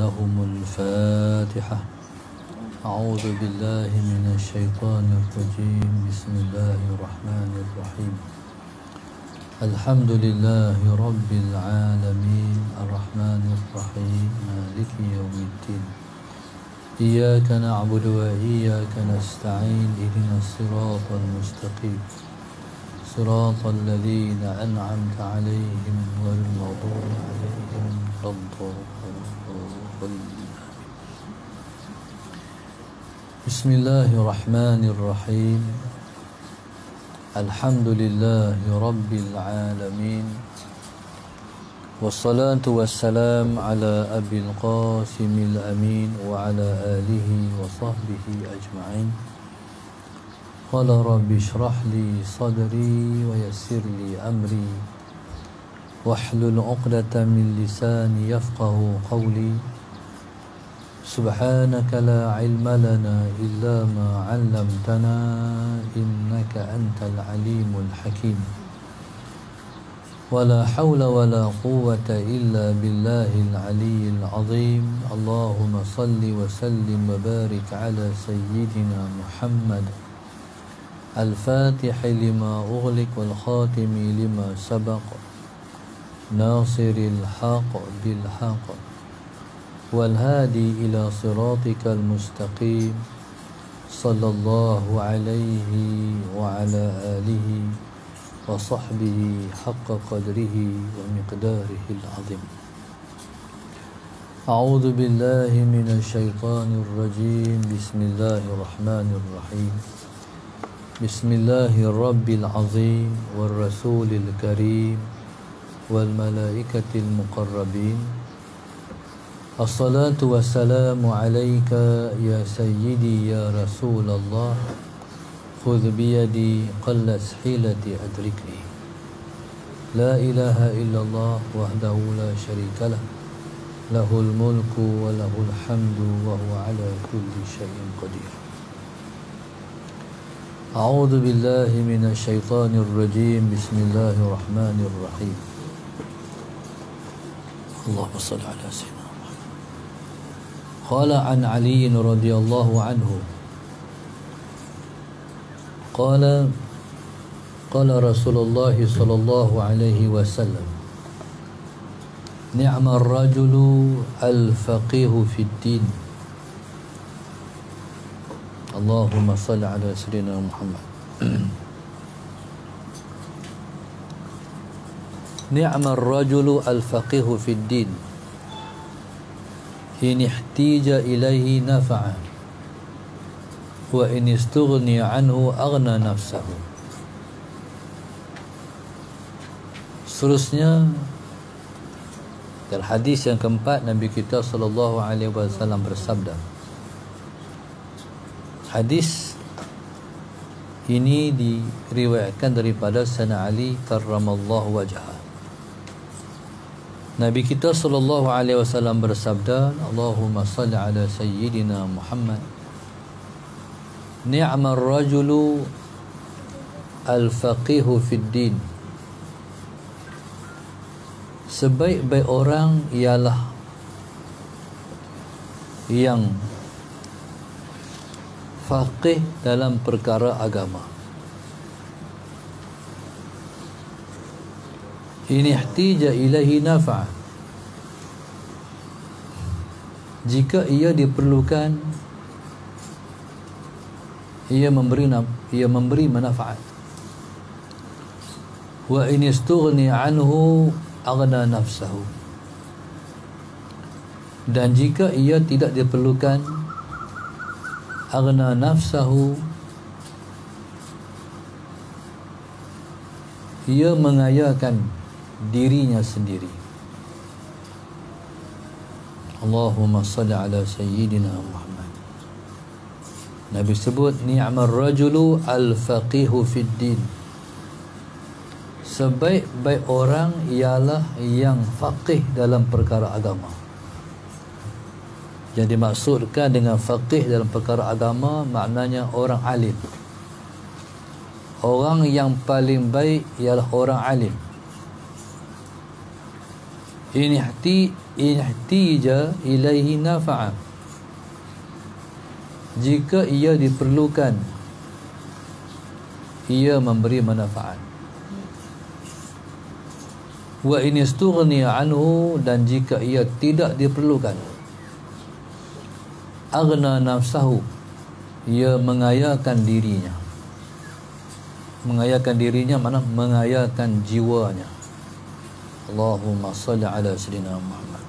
لهم الفاتحة. أعوذ بالله من الشيطان الرجيم. بسم الله الرحمن الرحيم. الحمد لله رب العالمين الرحمن الرحيم مالك يوم الدين. إياك نعبد وإياك نستعين. اهدنا الصراط المستقيم صراط الذين أنعمت عليهم غير المغضوب عليهم ولا الضالين. بسم الله الرحمن الرحيم. الحمد لله رب العالمين والصلاة والسلام على أبي القاسم الأمين وعلى آله وصحبه أجمعين. قال رب اشرح لي صدري ويسر لي أمري واحلل عقدة من لساني يفقه قولي. سبحانك لا علم لنا إلا ما علمتنا إنك أنت العليم الحكيم. ولا حول ولا قوة إلا بالله العلي العظيم. اللهم صل وسلم وبارك على سيدنا محمد الفاتح لما أغلق والخاتم لما سبق ناصر الحق بالحق والهادي إلى صراطك المستقيم صلى الله عليه وعلى آله وصحبه حق قدره ومقداره العظيم. أعوذ بالله من الشيطان الرجيم. بسم الله الرحمن الرحيم. بسم الله الرب العظيم والرسول الكريم والملائكة المقربين. الصلاة والسلام عليك يا سيدي يا رسول الله. خذ بيدي قلت حيلتي أدركني. لا إله إلا الله وحده لا شريك له له الملك وله الحمد وهو على كل شيء قدير. أعوذ بالله من الشيطان الرجيم. بسم الله الرحمن الرحيم. اللهم صل على سيدنا محمد. قال عن علي رضي الله عنه قال رسول الله صلى الله عليه وسلم: نعم الرجل الفقيه في الدين. اللهم صل على سيدنا محمد. نعم الرجل الفقيه في الدين إن احتيج إليه نفعه وإن استغني عنه أغنى نفسه. Seterusnya dalam hadis yang keempat, Nabi kita sallallahu alaihi wasallam bersabda. Hadis ini diriwayatkan daripada Sayyidina Ali karramallahu wajhah. Nabi kita sallallahu alaihi wasallam bersabda, Allahumma salli ala sayyidina Muhammad. Ni'mar rajulu al-faqihu fid din. Sebaik-baik orang ialah yang faqih dalam perkara agama. In ihtija ilahi nafa'. Jika ia diperlukan, ia memberi manfaat. Wa in istughni anhu aghna nafsahu. Dan jika ia tidak diperlukan, aghna nafsahu, ia mengayakan dirinya sendiri. Allahumma salli ala sayyidina Muhammad. Nabi sebut ni'mar rajulu al-faqihu fid din. Sebaik-baik orang ialah yang faqih dalam perkara agama. Yang dimaksudkan dengan faqih dalam perkara agama maknanya orang alim. Orang yang paling baik ialah orang alim ihtija ilaihi nafa'a, jika ia diperlukan, ia memberi manfaat. Wa in istughniya anhu, dan jika ia tidak diperlukan, aghna nafsahu, ia mengayakan dirinya. Mengayakan dirinya mana? Mengayakan jiwanya. Allahumma salli ala sayyidina Muhammad.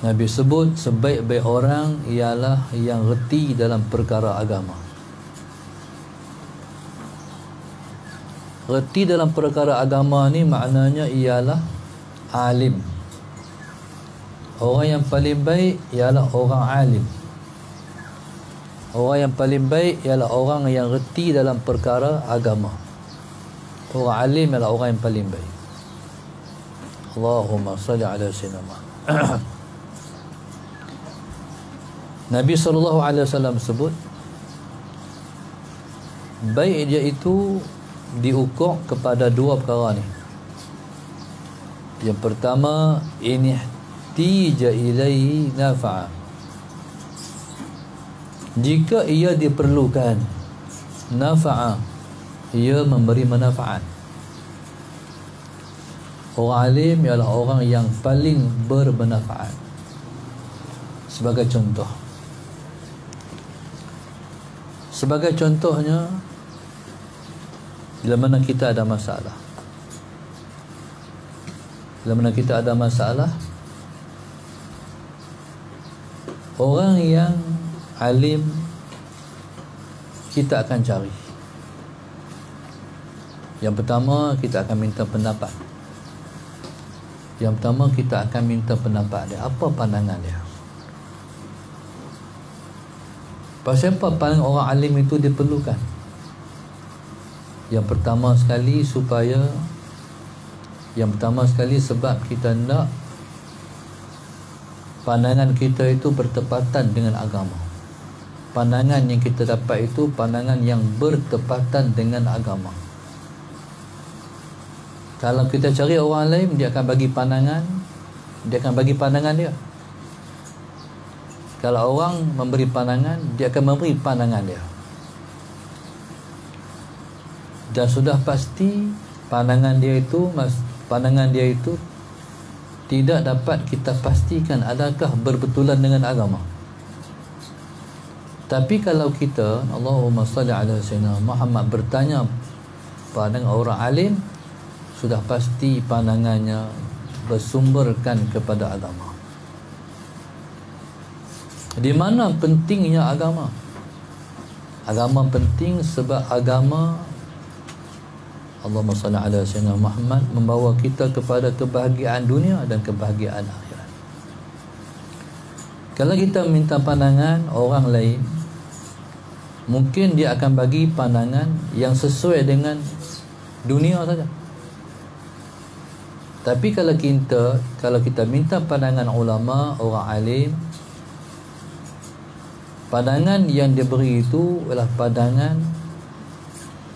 Nabi sebut sebaik-baik orang ialah yang reti dalam perkara agama. Reti dalam perkara agama ni maknanya ialah alim. Orang yang paling baik ialah orang alim. Orang yang paling baik ialah orang yang reti dalam perkara agama. Orang alim ialah orang yang paling baik. Allahumma salli ala sayyidina Muhammad. Nabi SAW sebut baik dia itu diukur kepada dua perkara ni. Yang pertama, ihtija ilaihi nafa'a, jika ia diperlukan, nafa'a, ia memberi manfaat. Orang alim ialah orang yang paling bermanfaat. Sebagai contohnya, bila mana kita ada masalah, orang yang alim kita akan cari. Yang pertama, kita akan minta pendapat. Dia. Apa pandangan dia? Pasal apa pandangan orang alim itu diperlukan? Yang pertama sekali sebab kita nak pandangan kita itu bertepatan dengan agama. Pandangan yang kita dapat itu pandangan yang bertepatan dengan agama. Kalau kita cari orang lain, dia akan bagi pandangan dia. Kalau orang memberi pandangan, dia akan memberi pandangan dia. Dan sudah pasti pandangan dia itu tidak dapat kita pastikan adakah berbetulan dengan agama. Tapi kalau kita, Allahumma salli ala sayyidina Muhammad, bertanya pada orang alim, sudah pasti pandangannya bersumberkan kepada agama. Di mana pentingnya agama? Agama penting sebab agama, Allahumma salli ala sayyidina Muhammad, membawa kita kepada kebahagiaan dunia dan kebahagiaan akhirat. Kalau kita minta pandangan orang lain, mungkin dia akan bagi pandangan yang sesuai dengan dunia saja. Tapi kalau kita minta pandangan ulama, orang alim, pandangan yang dia beri itu adalah pandangan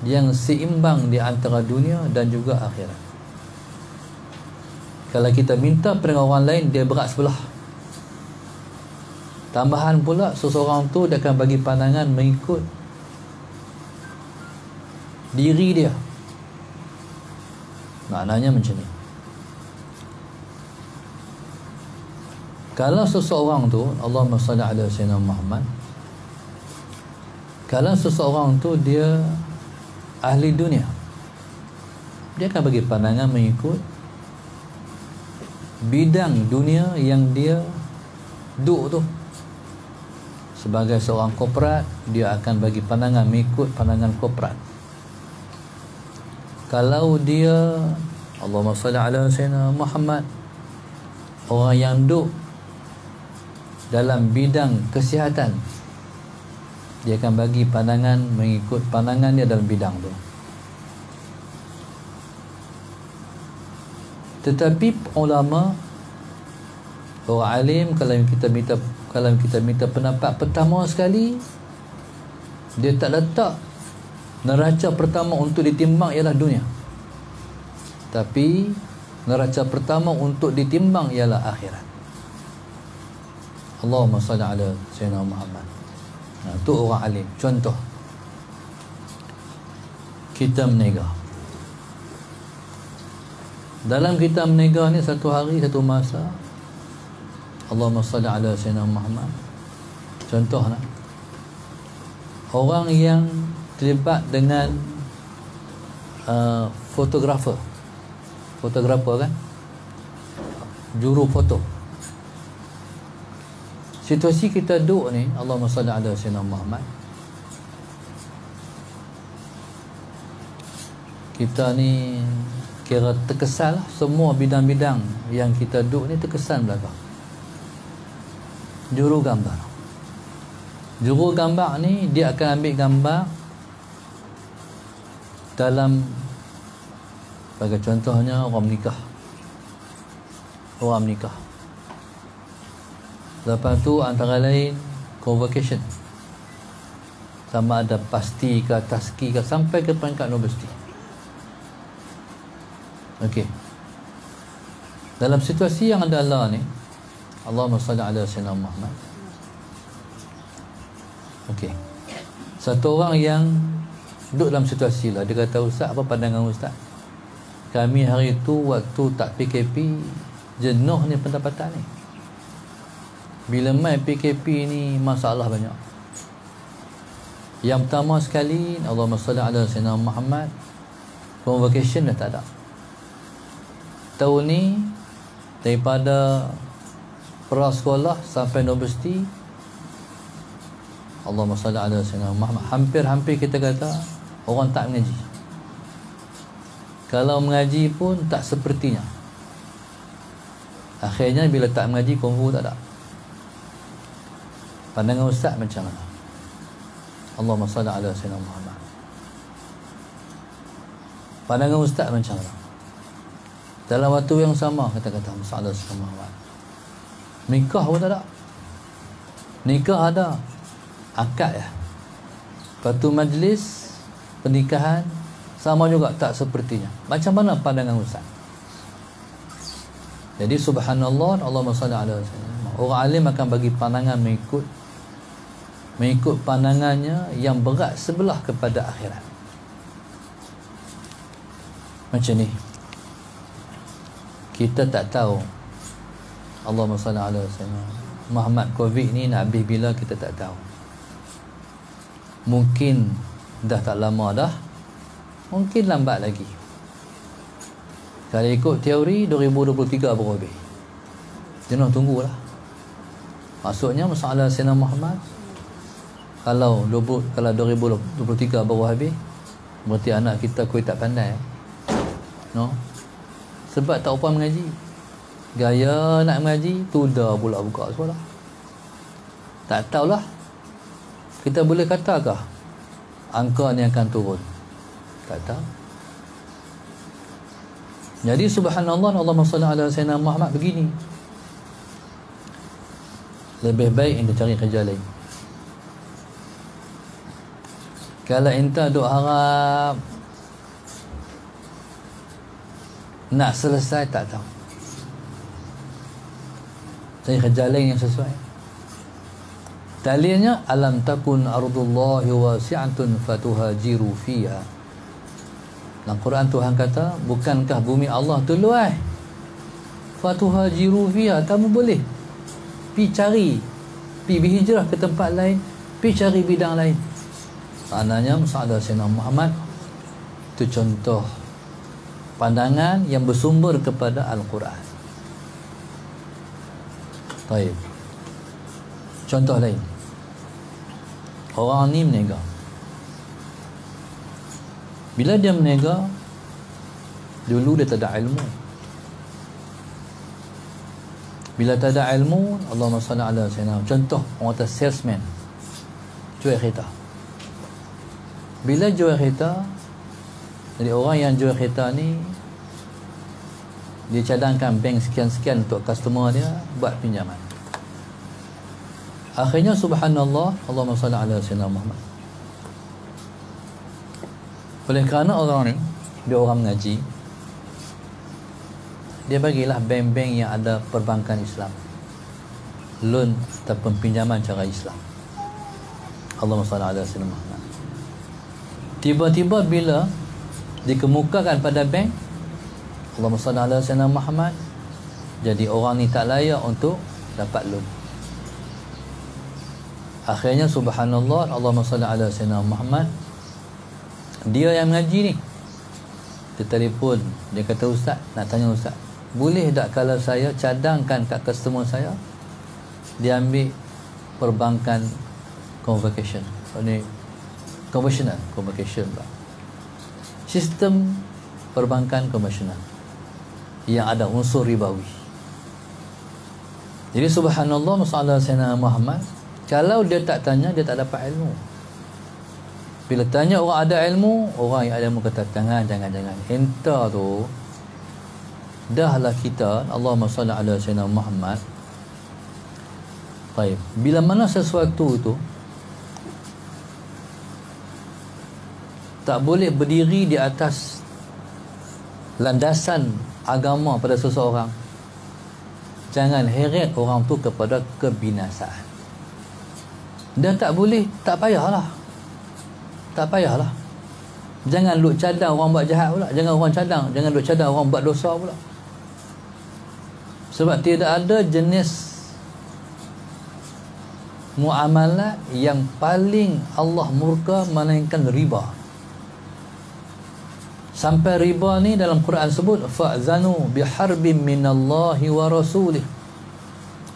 yang seimbang di antara dunia dan juga akhirat. Kalau kita minta pandangan orang lain, dia berat sebelah. Tambahan pula, seseorang tu dia akan bagi pandangan mengikut diri dia. Maknanya macam ni. Kalau seseorang tu, Allahumma salli ala sayyidina Muhammad, kalau seseorang tu dia ahli dunia, dia akan bagi pandangan mengikut bidang dunia yang dia duduk tu. Sebagai seorang korporat, dia akan bagi pandangan mengikut pandangan korporat. Kalau dia, Allahumma salli ala sayyidina Muhammad, orang yang duduk dalam bidang kesihatan, dia akan bagi pandangan mengikut pandangan dia dalam bidang tu. Tetapi ulama, orang alim, kalau kita minta pendapat pertama sekali, dia tak letak neraca pertama untuk ditimbang ialah dunia, tapi Neraca pertama untuk ditimbang ialah akhirat. Allahumma salli ala Sayyidina Muhammad. Itu orang alim. Contoh, kita menega. Dalam kita menega ni, satu hari, satu masa, Allahumma salli ala Sayyidina Muhammad. Contoh lah, orang yang terlibat dengan fotografer kan, juru foto. Situasi kita duduk ni, Allahumma salli ala Sayyidina Muhammad, kita ni kira terkesan lah. Semua bidang-bidang yang kita duduk ni terkesan belakang. Juru gambar ni, dia akan ambil gambar dalam, bagi contohnya orang menikah. Lepas tu antara lain convocation, sama ada pasti ke taski ke, sampai ke peringkat universiti. Okey, dalam situasi yang adalah ni, Allahumma salli ala Sayyidina Muhammad. Okey, satu orang yang duduk dalam situasi lah, dia kata, Ustaz, apa pandangan Ustaz? Kami hari tu waktu tak PKP, jenuh ni pendapatan ni. Bila mai PKP ni, masalah banyak. Yang pertama sekali, Allahumma salli ala Sayyidina Muhammad, convocation dah tak ada. Tahun ni, daripada prasekolah sampai universiti, Allahumma salli ala Sayyidina Muhammad, hampir-hampir kita kata orang tak mengaji. Kalau mengaji pun tak sepertinya. Akhirnya bila tak mengaji, konvo tak ada. Pandangan Ustaz macam mana? Allahumma salli ala Sayyidina Muhammad. Pandangan Ustaz macam mana? Dalam waktu yang sama, kata-kata Sayyidina Muhammad, nikah pun tak ada. Nikah ada, akad ya. Lepas tu majlis pernikahan sama juga tak sepertinya. Macam mana pandangan Ustaz? Jadi subhanallah, Allahumma salli ala Sayyidina. Orang alim akan bagi pandangan mengikut pandangannya yang berat sebelah kepada akhirat. Macam ni, kita tak tahu Allahumma salli ala Sayyidina Muhammad, Covid ni nak habis bila kita tak tahu. Mungkin dah tak lama dah, mungkin lambat lagi. Kalau ikut teori 2023 baru habis. Jangan tunggulah. Maksudnya masalah Sayyidina Muhammad, kalau 2023 baru habis, berarti anak kita kau tak pandai. No? Sebab tak upah mengaji. Gaya nak mengaji, tu dah pula buka sekolah. Tak tahulah. Kita boleh katakah angka ni akan turun? Tak tahu. Jadi subhanallah, Allahumma salli ala Sayyidina Muhammad begini. Lebih baik anda cari kerja lain. Kalau enta duk harap nak selesai, tak tahu, cari kerja lain yang sesuai. Dalilnya, alam takun ardullahi wasi'atun fatuhajiru fiha. Dalam Quran Tuhan kata, bukankah bumi Allah tu luas? Fatuhajiru fiha, kamu boleh pergi berhijrah ke tempat lain, pergi cari bidang lain. Maknanya Sayyidina Sayyidina Muhammad itu contoh pandangan yang bersumber kepada Al-Quran. Baik. Contoh lain, orang ni menega. Bila dia menega, dulu dia tak ada ilmu. Bila tak ada ilmu, Allahumma salli ala Sayyidina. Contoh, orang kata salesman, jual kereta. Bila jual kereta, jadi orang yang jual kereta ni, dia cadangkan bank sekian-sekian untuk customer dia buat pinjaman. Akhirnya subhanallah, Allahumma salli ala Sayyidina Muhammad. Oleh kerana orang ni, dia orang mengaji, dia bagilah bank-bank yang ada perbankan Islam, loan ataupun pinjaman cara Islam. Allahumma salli ala sayyidina Muhammad. Tiba-tiba bila dikemukakan pada bank, Allahumma salli ala sayyidina Muhammad, jadi orang ni tak layak untuk dapat loan. Akhirnya subhanallah, Allahumma salli ala sayyidina Muhammad, dia yang mengaji ni, dia telefon, dia kata, ustaz, nak tanya ustaz, boleh tak kalau saya cadangkan kat customer saya, dia ambil perbankan convocation, ni conventional convocation pula, sistem perbankan konvensional yang ada unsur ribawi. Jadi subhanallah, masalah Sayyidina Muhammad, kalau dia tak tanya, dia tak dapat ilmu. Bila tanya orang ada ilmu, orang yang ada ilmu kata, jangan enta tu dahlah kita, Allahumma salli ala Sayyidina Muhammad. Baik, bila mana sesuatu itu tak boleh berdiri di atas landasan agama pada seseorang, jangan heret orang tu kepada kebinasaan. Dan tak boleh, tak payahlah. Jangan duk cadang orang buat jahat pula. Jangan duk cadang orang buat dosa pula. Sebab tidak ada jenis muamalah yang paling Allah murka melainkan riba. Sampai riba ni dalam Quran sebut, fa'zanu biharbin minallahi wa rasulih,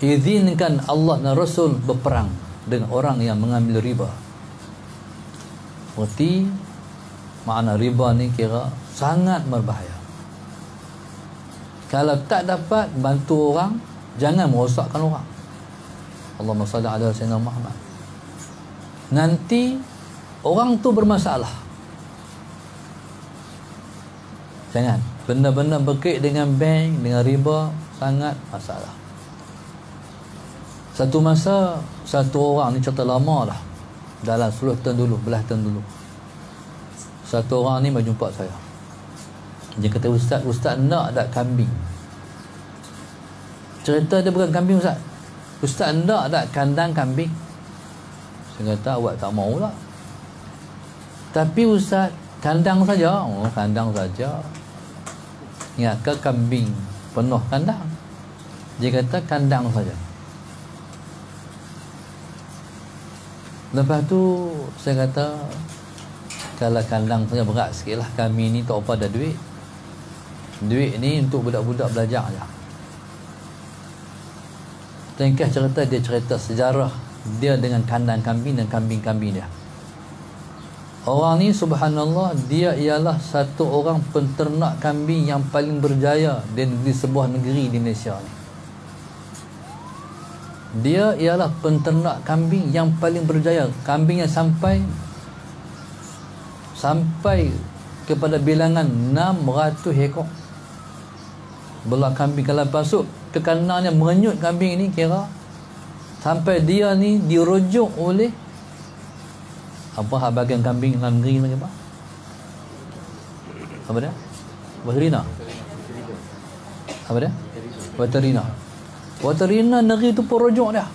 izinkan Allah dan Rasul berperang dengan orang yang mengambil riba. Berarti makna riba ni kira sangat berbahaya. Kalau tak dapat bantu orang, jangan merosakkan orang. Allahumma salli ala sayyidina Muhammad. Nanti orang tu bermasalah. Jangan benda-benda berkait dengan bank, dengan riba, sangat masalah. Satu masa, satu orang ni cerita lama lah, dalam 10 tahun dulu, belah tahun dulu, satu orang ni berjumpa saya. Dia kata, ustaz nak tak kambing? Cerita dia bukan kambing, ustaz nak tak kandang kambing? Saya kata, awak tak mau lah. Tapi ustaz, kandang saja. Oh, kandang saja. Ya, ke kambing penuh kandang? Dia kata kandang saja. Lepas tu saya kata, kalau kandang saja berat sikit lah, kami ni tak apa ada duit. Duit ni untuk budak-budak belajar je. Tengkah cerita, dia cerita sejarah dia dengan kandang kambing dan kambing-kambing dia. Orang ni subhanallah, dia ialah satu orang penternak kambing yang paling berjaya di sebuah negeri di Malaysia ni. Dia ialah penternak kambing yang paling berjaya. Kambingnya sampai kepada bilangan 600 ekor. Belah kambing, kalau masuk ke kandangnya merenyut kambing ni, kira sampai dia ni dirujuk oleh apa bahagian kambing dalam negeri ni apa? Apa dia? Veterina. Apa dia? Veterina. Veterina negeri tu perujuk dia.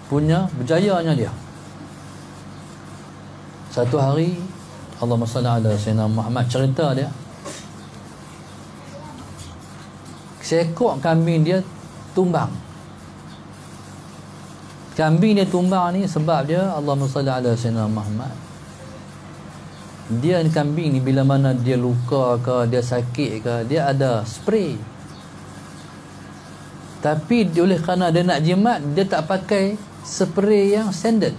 Punya berjayanya dia. Satu hari, Allahumma salli ala sayyidina Muhammad, cerita dia, seekor kambing dia tumbang. Kambing dia tumbang ni sebab dia, Allahumma salli ala sayyidina Muhammad, dia kambing ni bila mana dia luka ke, dia sakit ke, dia ada spray. Tapi oleh kerana dia nak jimat, dia tak pakai spray yang standard.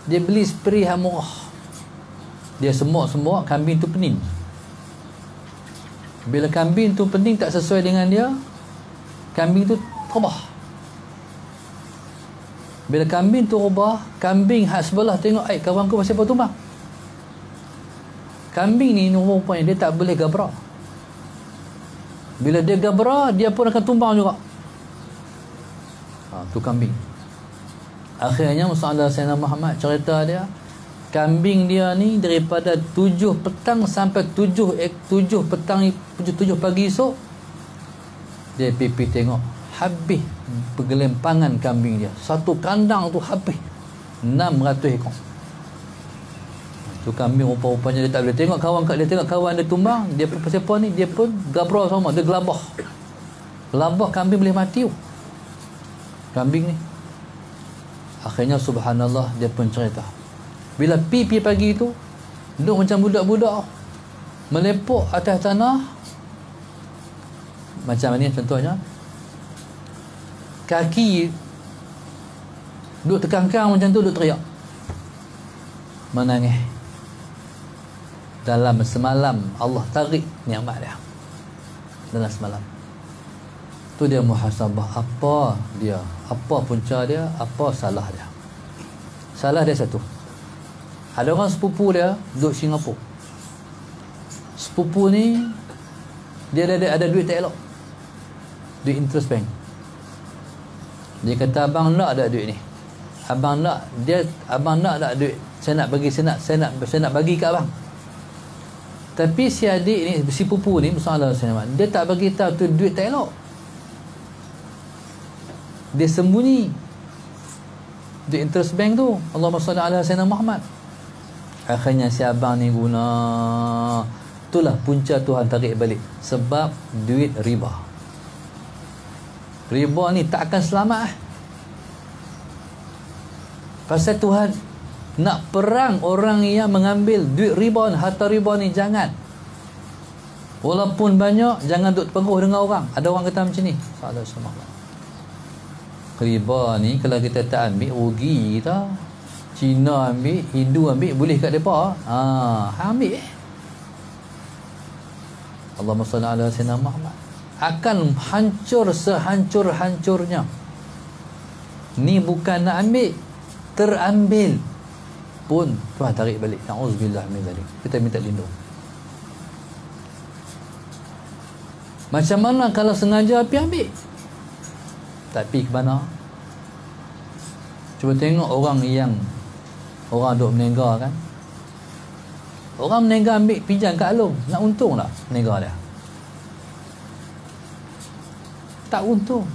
Dia beli spray yang murah. Dia semua kambing tu pening. Bila kambing tu pening tak sesuai dengan dia, kambing tu terubah. Bila kambing tu rubah, kambing hak sebelah tengok, kawan aku pasal apa tumbang? Kambing ni rupanya dia tak boleh gabra. Bila dia gabra, dia pun akan tumbang juga. Tu kambing. Akhirnya Musa Sayyidina Muhammad cerita dia, kambing dia ni daripada 7 petang sampai 7 petang 7 pagi esok, dia pergi tengok habis pergelempangan kambing dia. Satu kandang tu habis 600 ekor. Tu kambing rupa-rupanya dia tak boleh tengok kawan kat dia, tengok kawan dia tumbang, dia pun siapa ni, dia pun gabra sama, dia gelabah kambing boleh mati tu kambing ni. Akhirnya subhanallah, dia pun cerita bila pipi pagi tu duduk macam budak-budak melepuk atas tanah macam ni contohnya, kaki duduk terkangkang macam tu, duduk teriak menangis. Dalam semalam Allah tarik nikmat dia dalam semalam tu. Dia muhasabah apa dia, apa punca dia, apa salah dia. Salah dia satu, ada orang sepupu dia duduk Singapura. Sepupu ni dia ada duit tak elok, duit interest bank. Dia kata abang nak tak duit ni, abang nak tak duit, saya nak bagi kat abang. Tapi si adik ni, si pupu ni, masalah dia tak bagi tahu tu duit tak elok, dia sembunyi duit interest bank tu. Allahumma salli ala sayyidina Muhammad. Akhirnya si abang ni guna, itulah punca Tuhan tarik balik, sebab duit riba. Riba ni tak akan selamat pasal Tuhan nak perang orang yang mengambil duit riba ni, harta riba ni. Jangan, walaupun banyak, jangan duk terpengaruh dengan orang. Ada orang kata macam ni, salah semua. Riba ni kalau kita tak ambil, rugi kita. Cina ambil, Hindu ambil, boleh kat mereka. Ambil Allahumma salli ala sayyidina Muhammad. Akan hancur sehancur-hancurnya. Ni bukan nak ambil, terambil pun Tuhan tarik balik. Na'udzubillah min zalik. Kita minta lindung. Macam mana kalau sengaja pergi ambil, tapi ke mana? Cuba tengok orang duk menengah kan. Orang menengah ambil pinjam kat Along, nak untung tak menengah dia? Tak untung.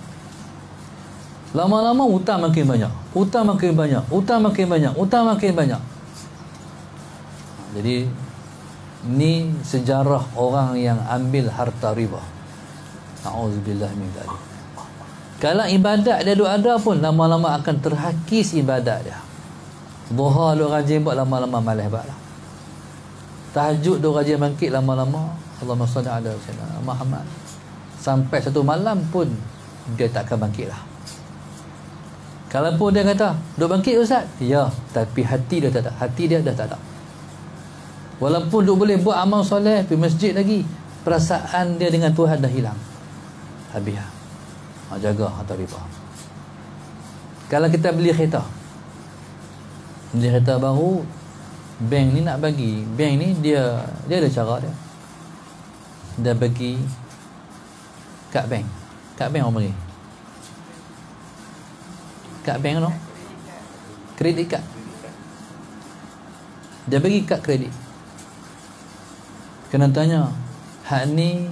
Lama-lama hutang makin banyak. Jadi ni sejarah orang yang ambil harta riba. Na'udzubillah min dzalik. Kalau ibadat dia duk ada pun, lama-lama akan terhakis ibadat dia. Duha duk rajin buat, lama-lama malas buat lah. Tahajud duk rajin bangkit, lama-lama Allahumma salli ala sayyidina Muhammad. Sampai satu malam pun dia tak akan bangkit lah. Kalau pun dia kata duk bangkit ustaz, ya, tapi hati dia tak ada. Hati dia dah tak ada. Walaupun duk boleh buat amal soleh, pergi masjid lagi, perasaan dia dengan Tuhan dah hilang. Habis lah. Jaga harta riba. Kalau kita beli kereta baru, bank ni nak bagi, bank ni dia ada cara dia. Dia bagi kat bank orang bagi kat bank no, kredit kad. Dia bagi kad kredit. Kena tanya, hak ni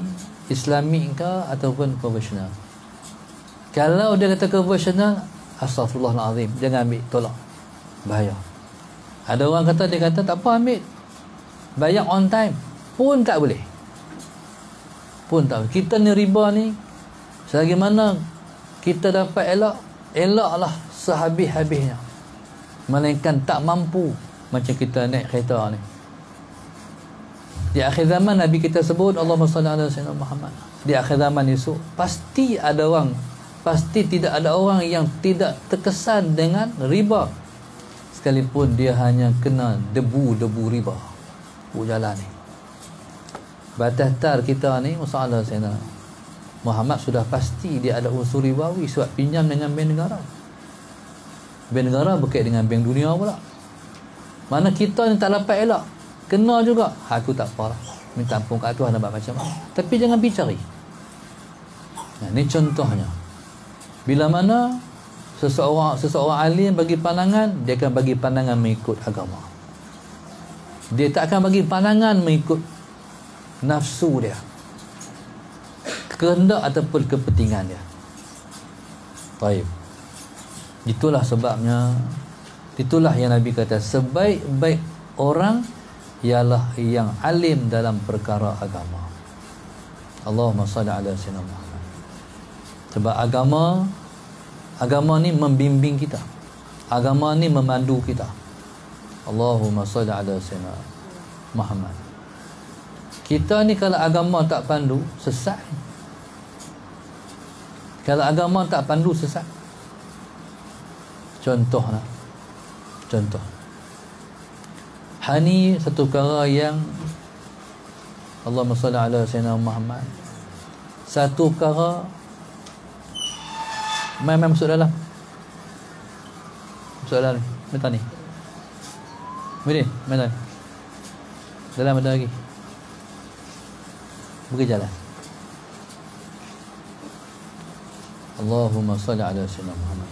Islamik ke ataupun konvensional? Kalau dia kata konvensional, astaghfirullahalazim, jangan ambil, tolak, bahaya. Ada orang kata, dia kata tak apa ambil, bayar on time pun tak boleh. Kita ni riba ni, selagi mana kita dapat elaklah sehabis-habisnya, melainkan tak mampu macam kita naik kereta ni. Di akhir zaman Nabi kita sebut, Allahumma salli ala sayyidina Muhammad. Di akhir zaman esok pasti tidak ada orang yang tidak terkesan dengan riba, sekalipun dia hanya kena debu riba jalan ni. Batas tar kita ni, masalah sayyidina Muhammad sudah pasti dia ada unsur ribawi, sebab pinjam dengan bank negara. Bank negara berkait dengan bank dunia pula. Mana kita ni tak dapat elak, kena juga. Aku tak apa lah, minta ampun kat Tuhan, nak macam mana, tapi jangan bicari. Ni contohnya. Bila mana seseorang alim bagi pandangan, dia akan bagi pandangan mengikut agama. Dia tak akan bagi pandangan mengikut nafsu dia, kehendak ataupun kepentingan dia. Baik. Itulah sebabnya, itulah yang Nabi kata sebaik-baik orang ialah yang alim dalam perkara agama. Allahumma salli ala sayyidina Muhammad. Sebab agama ni membimbing kita, agama ni memandu kita. Allahumma salli ala sayyidina Muhammad. Kita ni kalau agama tak pandu, sesat. Kalau agama tak pandu, sesat. Contoh. Hani satu perkara yang Allahumma salli ala sayyidina Muhammad. Satu perkara main masuk dalam. Masuk dalam ni. Minta ni. Mari, mana? Dalam ada lagi. Pergi jalan. Allahumma salli ala sayyidina Muhammad.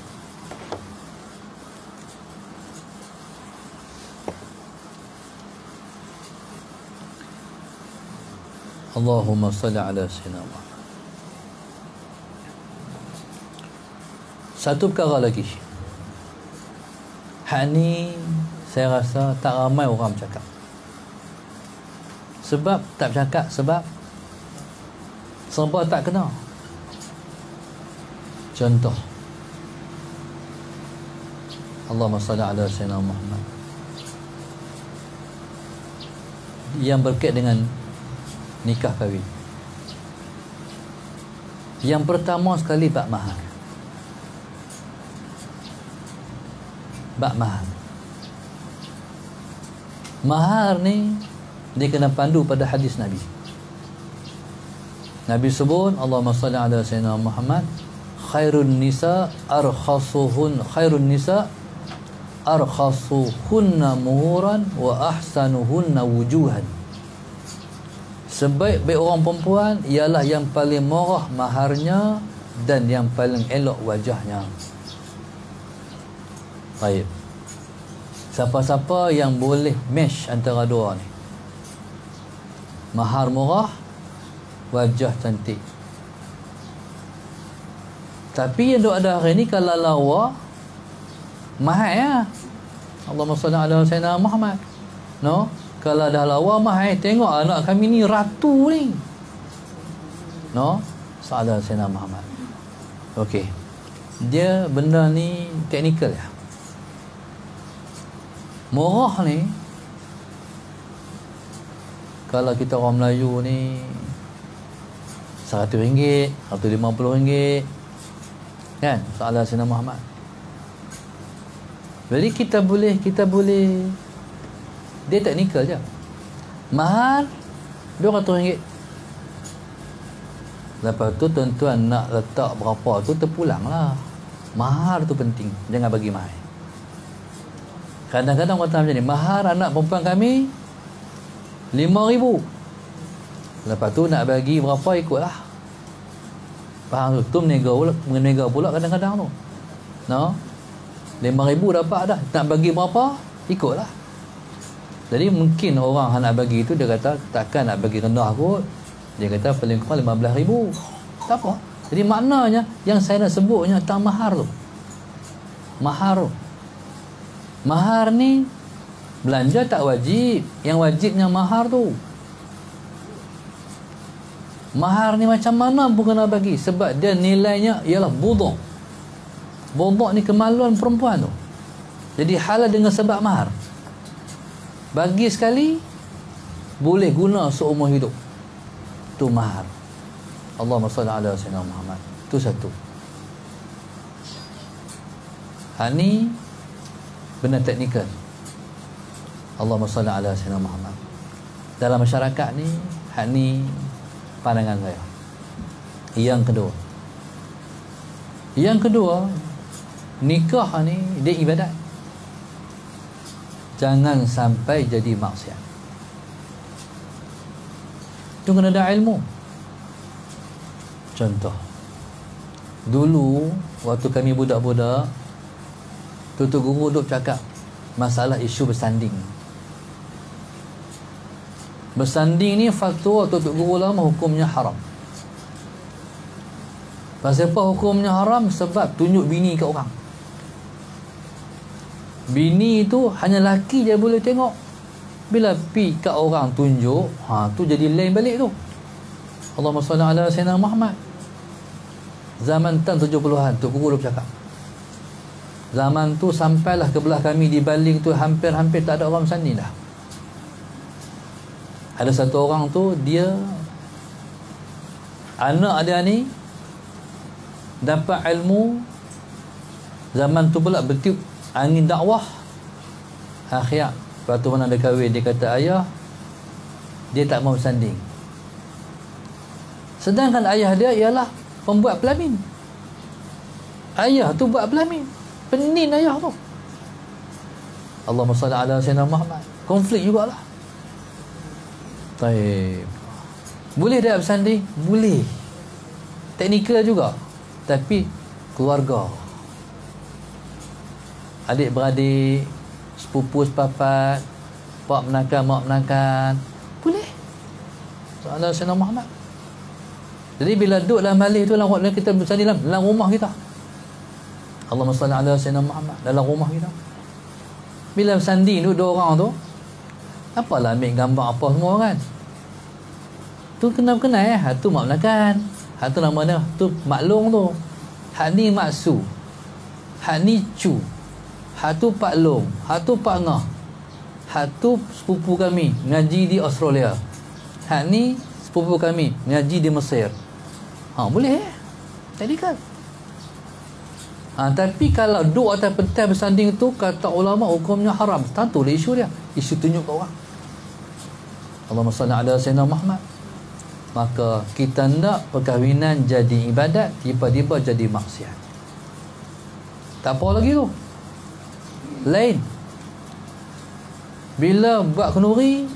Allahumma salli ala sayyidina Muhammad. Satu perkara lagi. Hak ni saya rasa tak ramai orang bercakap. Sebab tak bercakap sebab serba tak kena. Contoh, Allahumma salli ala sayyidina Muhammad. Yang berkait dengan nikah kahwin. Yang pertama sekali bab mahar. Bab mahar. Mahar ni dia kena pandu pada hadis Nabi. Nabi sebut, Allahumma salli ala sayyidina Muhammad, khairun nisa arkhasuhunna muhuran wa ahsanuhunna wujuhan. Sebaik-baik orang perempuan ialah yang paling murah maharnya dan yang paling elok wajahnya. Baik. Siapa-siapa yang boleh match antara dua ni, mahar murah, wajah cantik. Tapi yang ada hari ni kalau lawa mahal ya. Allahumma salli ala sayyidina Muhammad. No? Kalau dah lawa mahal, tengok anak kami ni ratu ni. No? Sallallahu alaihi wasallam Muhammad. Okey. Dia benda ni teknikal ya. Murah ni, kalau kita orang Melayu ni RM100, RM150, kan? Sallallahu alaihi wasallam Muhammad. Jadi kita boleh dia teknikal je. Mahar RM200. Lepas tu tuan-tuan nak letak berapa tu terpulang lah. Mahar tu penting, jangan bagi mahal. Kadang-kadang orang kata macam ni, mahar anak perempuan kami RM5,000. Lepas tu nak bagi berapa ikutlah. Faham tu? Tu menega pula kadang-kadang tu. No? RM5,000 dapat dah. Nak bagi berapa? Ikutlah. Jadi mungkin orang nak bagi tu dia kata takkan nak bagi rendah kot. Dia kata paling kurang RM15,000. Tak apa. Jadi maknanya yang saya nak sebutnya tentang mahar tu. Mahar tu. Mahar ni belanja tak wajib. Yang wajibnya mahar tu. Mahar ni macam mana pun kena bagi. Sebab dia nilainya ialah budok. Budok ni kemaluan perempuan tu. Jadi halal dengan sebab mahar. Bagi sekali boleh guna seumur hidup. Tu mahar. Allahumma salli ala sayyidina Muhammad. Tu satu. Hak ni benda teknikal. Allahumma salli ala sayyidina Muhammad. Dalam masyarakat ni, hak ni pandangan saya. Yang kedua, nikah ni dia ibadat. Jangan sampai jadi maksiat. Itu kena ada ilmu. Contoh, dulu waktu kami budak-budak, tutor guru duk cakap masalah isu bersanding. Bersanding ni fatwa Tok Guru Ulama hukumnya haram. Pasal apa hukumnya haram? Sebab tunjuk bini kat orang. Bini tu hanya laki je boleh tengok. Bila pi kat orang tunjuk, tu jadi lain balik tu. Allahumma salli ala sayyidina Muhammad. Zaman tahun 70-an Tok Guru bercakap. Zaman tu sampailah ke belah kami di Baling tu hampir-hampir tak ada orang bersanding dah. Ada satu orang tu, dia anak dia ni dapat ilmu, zaman tu pula bertiup angin dakwah akhirat. Lepas tu mana dia kahwin, dia kata ayah dia tak mau bersanding, sedangkan ayah dia ialah pembuat pelamin. Ayah tu buat pelamin, penin ayah tu. Allahumma salli ala sayyidina Muhammad. Konflik jugalah. Baik. Boleh tak bersanding? Boleh. Teknikal juga. Tapi keluarga, adik-beradik, sepupu sepapat, pak menakan, mak menakan, boleh. Soalan Sayyidina Muhammad. Jadi bila duduk dalam malih tu, dalam kita bersanding dalam rumah kita. Allahumma salli ala Sayyidina Muhammad, dalam rumah kita. Bila bersanding tu dua orang tu, apalah ambil gambar apa semua kan. Tu kenal-kenal tu mak menakan. Hak tu nama dia, tu maklong tu. Hak ni maksu. Hak ni cu. Hak tu Pak Long. Hak tu Pak Ngah. Hak tu sepupu kami ngaji di Australia. Hak ni sepupu kami ngaji di Mesir. Boleh jadi kan. Tapi kalau duk atas pentas bersanding tu, kata ulama hukumnya haram. Tentu lah isu dia. Isu tunjuk ke orang. Allahumma salli ala sayyidina Muhammad. Maka kita nak perkahwinan jadi ibadat, tiba-tiba jadi maksiat. Tak apa lagi tu. Lain. Bila buat kenduri,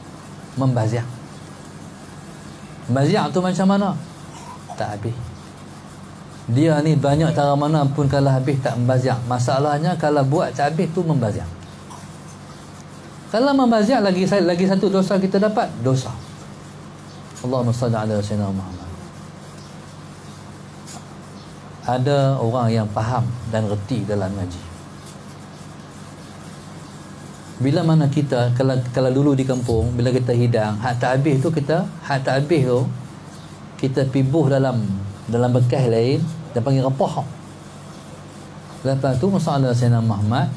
membaziak. Membaziak tu macam mana? Tak habis. Dia ni banyak cara mana pun kalau habis tak membaziak. Masalahnya kalau buat tak habis tu membaziak. Kalau membaziak lagi satu dosa kita dapat, dosa. Allahumma salli ala sayyidina Muhammad. Ada orang yang faham dan reti dalam ngaji. Bila mana kita kalau dulu di kampung, bila kita hidang hak tak habis tu, kita pibuh dalam bekas lain dan panggil rempah. Lepas tu masalah Sayyidina Muhammad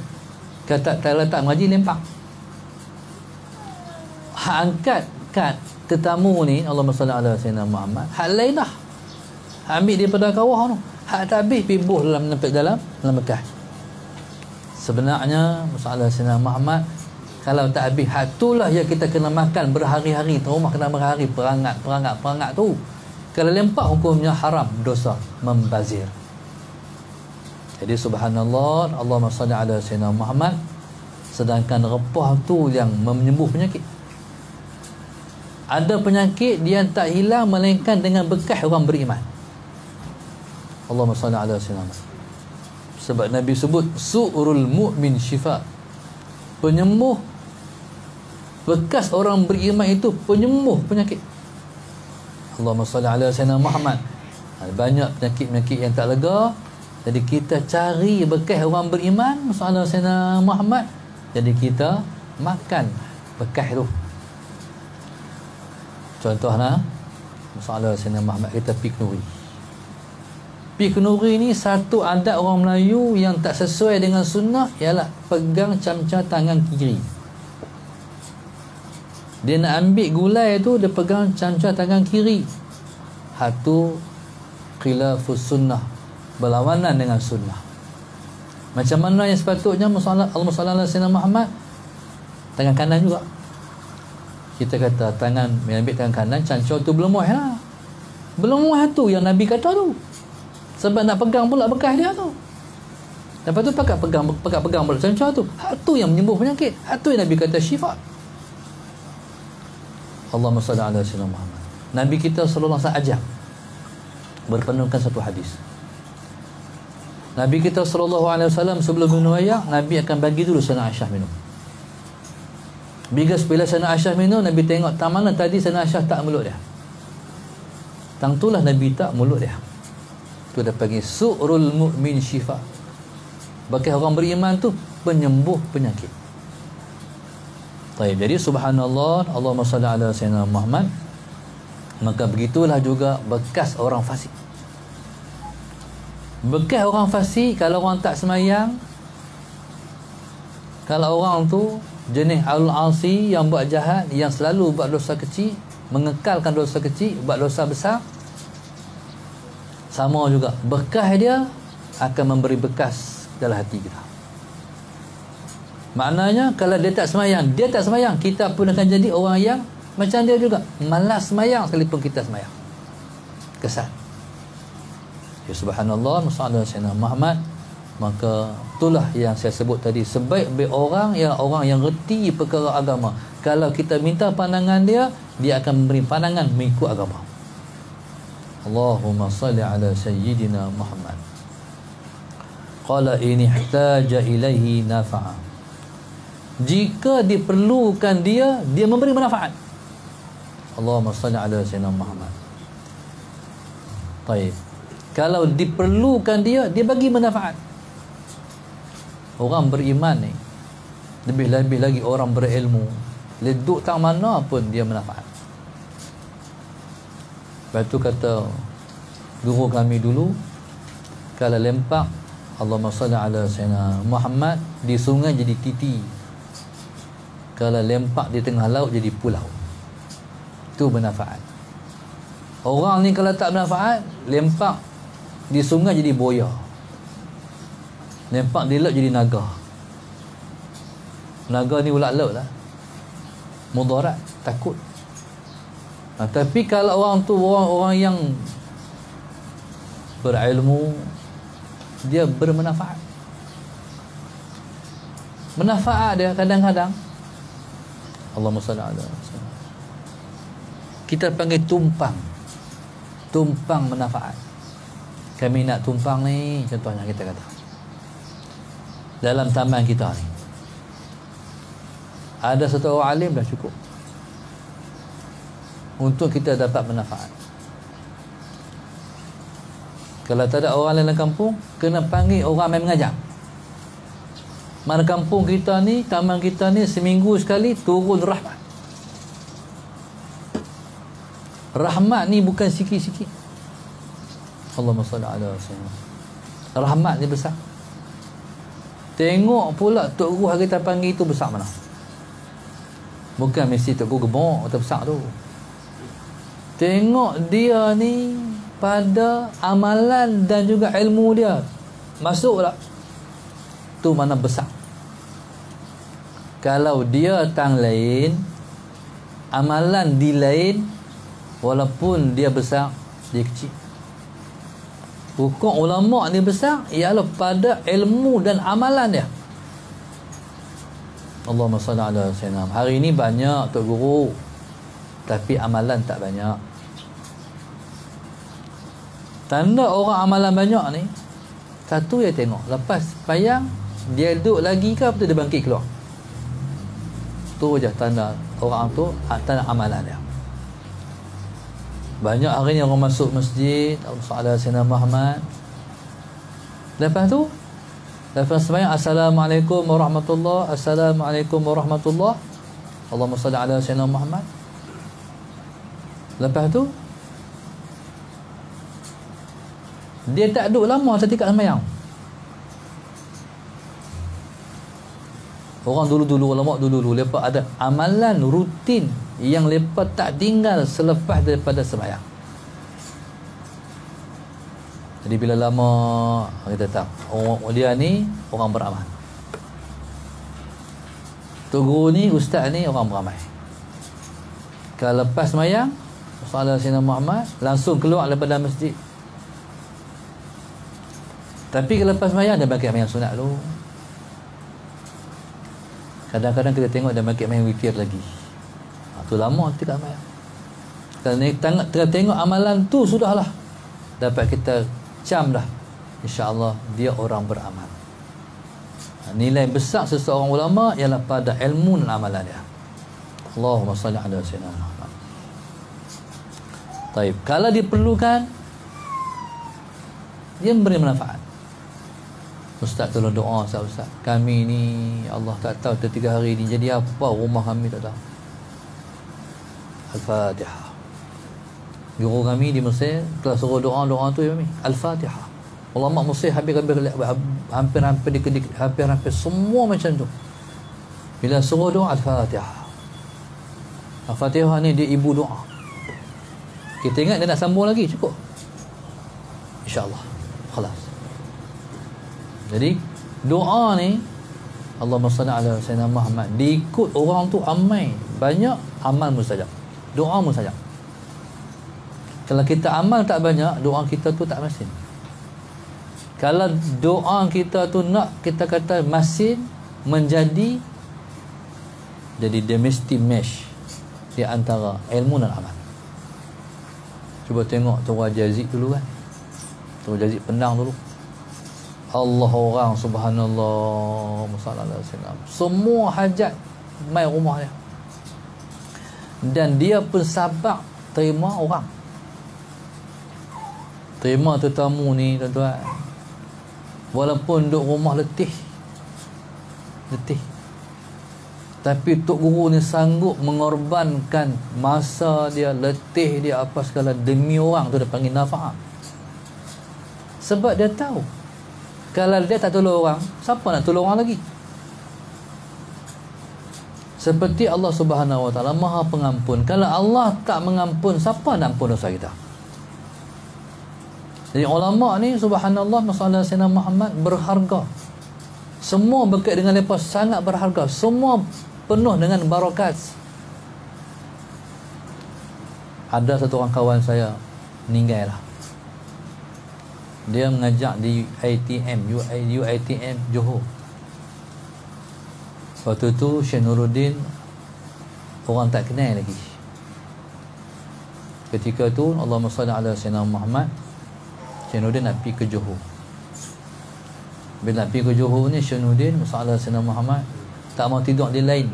kata tak letak mengaji lempak. Hak angkat tetamu ni, Allahumma salli ala Sayyidina Muhammad, hak lain dah. Hak ambil daripada kawah tu. Hak tak habis pibuh dalam bekas. Sebenarnya masalah Sayyidina Muhammad, kalau tak habis hak itulah yang kita kena makan berhari-hari. Rumah kena berhari perangat tu. Kalau lempak hukumnya haram, dosa, membazir. Jadi subhanallah, Allahumma salli ala Sayyidina Muhammad. Sedangkan repah tu yang menyembuh penyakit. Ada penyakit dia tak hilang melainkan dengan bekas orang beriman. Allahumma salli ala sayyidina Muhammad. Sebab Nabi sebut su'rul mu'min syifa. Penyembuh bekas orang beriman itu penyembuh penyakit. Allahumma salli ala sayyidina Muhammad. Banyak penyakit-penyakit yang tak lega. Jadi kita cari bekas orang beriman, masalah Sayyidina Muhammad. Jadi kita makan bekas tu. Contohnya masalah Sayyidina Muhammad, kita pi kenduri. Pi kenduri ni satu adat orang Melayu yang tak sesuai dengan sunnah ialah pegang camca tangan kiri. Dia nak ambil gulai tu, dia pegang camca tangan kiri. Hatu khilafus sunnah, berlawanan dengan sunnah. Macam mana yang sepatutnya Allahumma salli ala sayyidina Muhammad, tangan kanan juga. Kita kata tangan, ambil tangan kanan, cancur tu belum muah lah. Belum muah tu yang Nabi kata tu. Sebab nak pegang pula bekas dia tu. Lepas tu pakat pegang pula cancur tu. Hak tu yang menyembuh penyakit. Hak tu yang Nabi kata syifa. Allahumma salli ala sayyidina Muhammad. Nabi kita sallallahu alaihi wasallam ajar berpenuhkan satu hadis. Nabi kita sallallahu alaihi wasallam sebelum minum air, Nabi akan bagi dulu Sayyidina Aisyah minum. Bila Sayyidina Aisyah minum, Nabi tengok tang mana tadi Sayyidina Aisyah tak mulut dia. Tang itulah Nabi tak mulut dia. Tu dah panggil su'rul mu'min syifa. Bagi orang beriman tu penyembuh penyakit. Baik, jadi subhanallah, Allahumma salli ala sayyidina Muhammad. Maka begitulah juga bekas orang fasik. Bekas orang fasik, kalau orang tak semayang, kalau orang tu jenis al-asi yang buat jahat, yang selalu buat dosa kecil, mengekalkan dosa kecil, buat dosa besar, sama juga bekas dia akan memberi bekas dalam hati kita. Maknanya kalau dia tak semayang, kita pun akan jadi orang yang macam dia juga, malas semayang sekalipun kita semayang. Kesan. Ya subhanallah, musa'ala sayyidina Muhammad. Maka itulah yang saya sebut tadi, sebaik-baik orang yang reti perkara agama. Kalau kita minta pandangan dia, dia akan memberi pandangan mengikut agama. Allahumma salli ala sayyidina Muhammad. Qala in ihtaja ilaihi nafa'a. Jika diperlukan dia memberi manfaat. Allahumma salli ala sayyidina Muhammad. Baik. Kalau diperlukan dia bagi manfaat. Orang beriman ni, lebih-lebih lagi orang berilmu, leduk tak mana pun dia manfaat. Lepas tu kata guru kami dulu, kalau lempak Allahumma salli ala sayyidina Muhammad di sungai jadi titi, kalau lempak di tengah laut jadi pulau. Itu bermanfaat. Orang ni kalau tak bermanfaat, lempak di sungai jadi buaya, lempak di laut jadi naga. Naga ni ulat laut lah, mudarat, takut. Tapi kalau orang tu orang yang berilmu, dia bermanfaat. Manfaat dia kadang-kadang, Allahumma salli ala sayyidina, kita panggil tumpang manfaat. Kami nak tumpang ni, contohnya kita kata dalam taman kita ni ada satu orang alim dah cukup untuk kita dapat manfaat. Kalau tak ada orang lain dalam kampung, kena panggil orang main mengajar. Mana kampung kita ni, taman kita ni, seminggu sekali turun rahmat. Rahmat ni bukan sikit-sikit. Allahumma salli ala sayyidina. Rahmat ni besar. Tengok pula Tok Guru hari kita panggil itu besar mana. Bukan mesti Tok Guru gemuk atau besar tu. Tengok dia ni pada amalan dan juga ilmu dia masuk tak? Tu mana besar. Kalau dia tang lain, amalan di lain, walaupun dia besar, dia kecil. Hukum ulama ni besar ialah pada ilmu dan amalan dia. Allahumma salli ala sayyidina. Hari ni banyak Tok Guru, tapi amalan tak banyak. Tanda orang amalan banyak ni, satu dia tengok, lepas payang dia duduk lagi ke apa tu dia bangkit keluar. Tu je tanda orang tu, tanda amalan dia. Banyak hari ni orang masuk masjid, Allahumma sayyidina Muhammad. Lepas tu, lepas sembahyang, Assalamualaikum warahmatullahi, Assalamualaikum warahmatullahi, Allahumma salli ala sayyidina Muhammad. Lepas tu dia tak duduk lama ketika sembahyang. Orang dulu-dulu, ulama dulu-dulu, lepas ada amalan rutin yang lepas tak tinggal selepas daripada sembahyang. Jadi bila lama kita tahu orang dia ni orang beramal, Tok Guru ni, ustaz ni orang beramal. Kalau lepas sembahyang, Sallallahu Alaihi Muhammad langsung keluar daripada masjid. Tapi kalau lepas sembahyang dia bangkit sembahyang sunat dulu. Kadang-kadang kita tengok dia bangkit main witir lagi. Tu lama kita sembahyang. Kalau kita tengok amalan tu sudahlah dapat kita cam dah, insya-Allah dia orang beramal. Nilai besar seseorang ulama ialah pada ilmu dan amalan dia. Allahumma salli ala sayyidina Muhammad. Taib. Kalau diperlukan, dia memberi manfaat. Ustaz tolong doa Ustaz. Kami ni Allah tak tahu 3 hari ni jadi apa rumah kami tak tahu. Al-Fatihah. Guru kami di Mesir telah suruh doa tu ya kami. Al-Fatihah. Ulama Mesir hampir semua macam tu. Bila suruh doa Al-Fatihah. Al-Fatihah ni dia ibu doa. Kita ingat dia nak sambung lagi, cukup. InsyaAllah. Khalas. Jadi doa ni Allahumma salli ala sayyidina Muhammad diikut orang tu ramai, banyak, amal mustajab. Doa mustajab. Kalau kita amal tak banyak, doa kita tu tak masin. Kalau doa kita tu nak kita kata masin, menjadi, jadi dia mesti mesh di antara ilmu dan amal. Cuba tengok Turah Jazid dulu kan. Turah Jazid Penang dulu. Allah orang subhanallah masalah semua hajat mai rumah dia, dan dia pun sabar terima orang, terima tetamu ni tuan-tuan, walaupun duduk rumah letih, tapi Tok Guru ni sanggup mengorbankan masa dia, letih dia, apa segala demi orang tu. Dia panggil nafa'ah. Sebab dia tahu kalau dia tak tolong orang, siapa nak tolong orang lagi? Seperti Allah Subhanahu Wa Taala Maha Pengampun. Kalau Allah tak mengampun, siapa nak ampun dosa kita? Jadi ulama ni subhanallah masalah Sayyidina Muhammad berharga. Semua berkait dengan mereka sangat berharga. Semua penuh dengan barakat. Ada satu orang kawan saya meninggal lah. Dia mengajak di UiTM Johor. Waktu tu Syekh Nuruddin orang tak kenal lagi. Ketika tu Allahumma salli ala sayyidina Muhammad, Syekh Nuruddin nak pergi ke Johor. Bila nak pergi ke Johor ni, Syekh Nuruddin salli ala sayyidina Muhammad tak mau tidur di lain.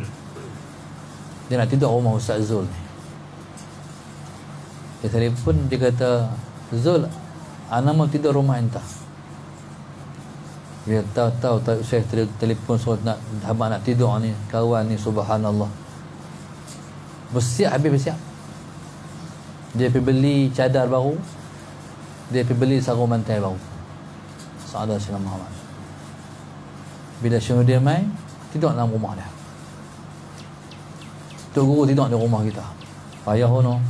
Dia nak tidur rumah Ustaz Zul ni. Dia telefon, dia kata, Zul, ana mau tidur rumah entah. Dia tahu saya telefon suruh nak habaq nak tidur ni, kawan ni subhanallah. Bersiap, habis bersiap. Dia pergi beli cadar baru. Dia pergi beli sarung bantal baru. Sahadat Syekh Muhammad. Bila Syekh dia main, tidur dalam rumah dia. Tok Guru tidur di rumah kita. Payah no.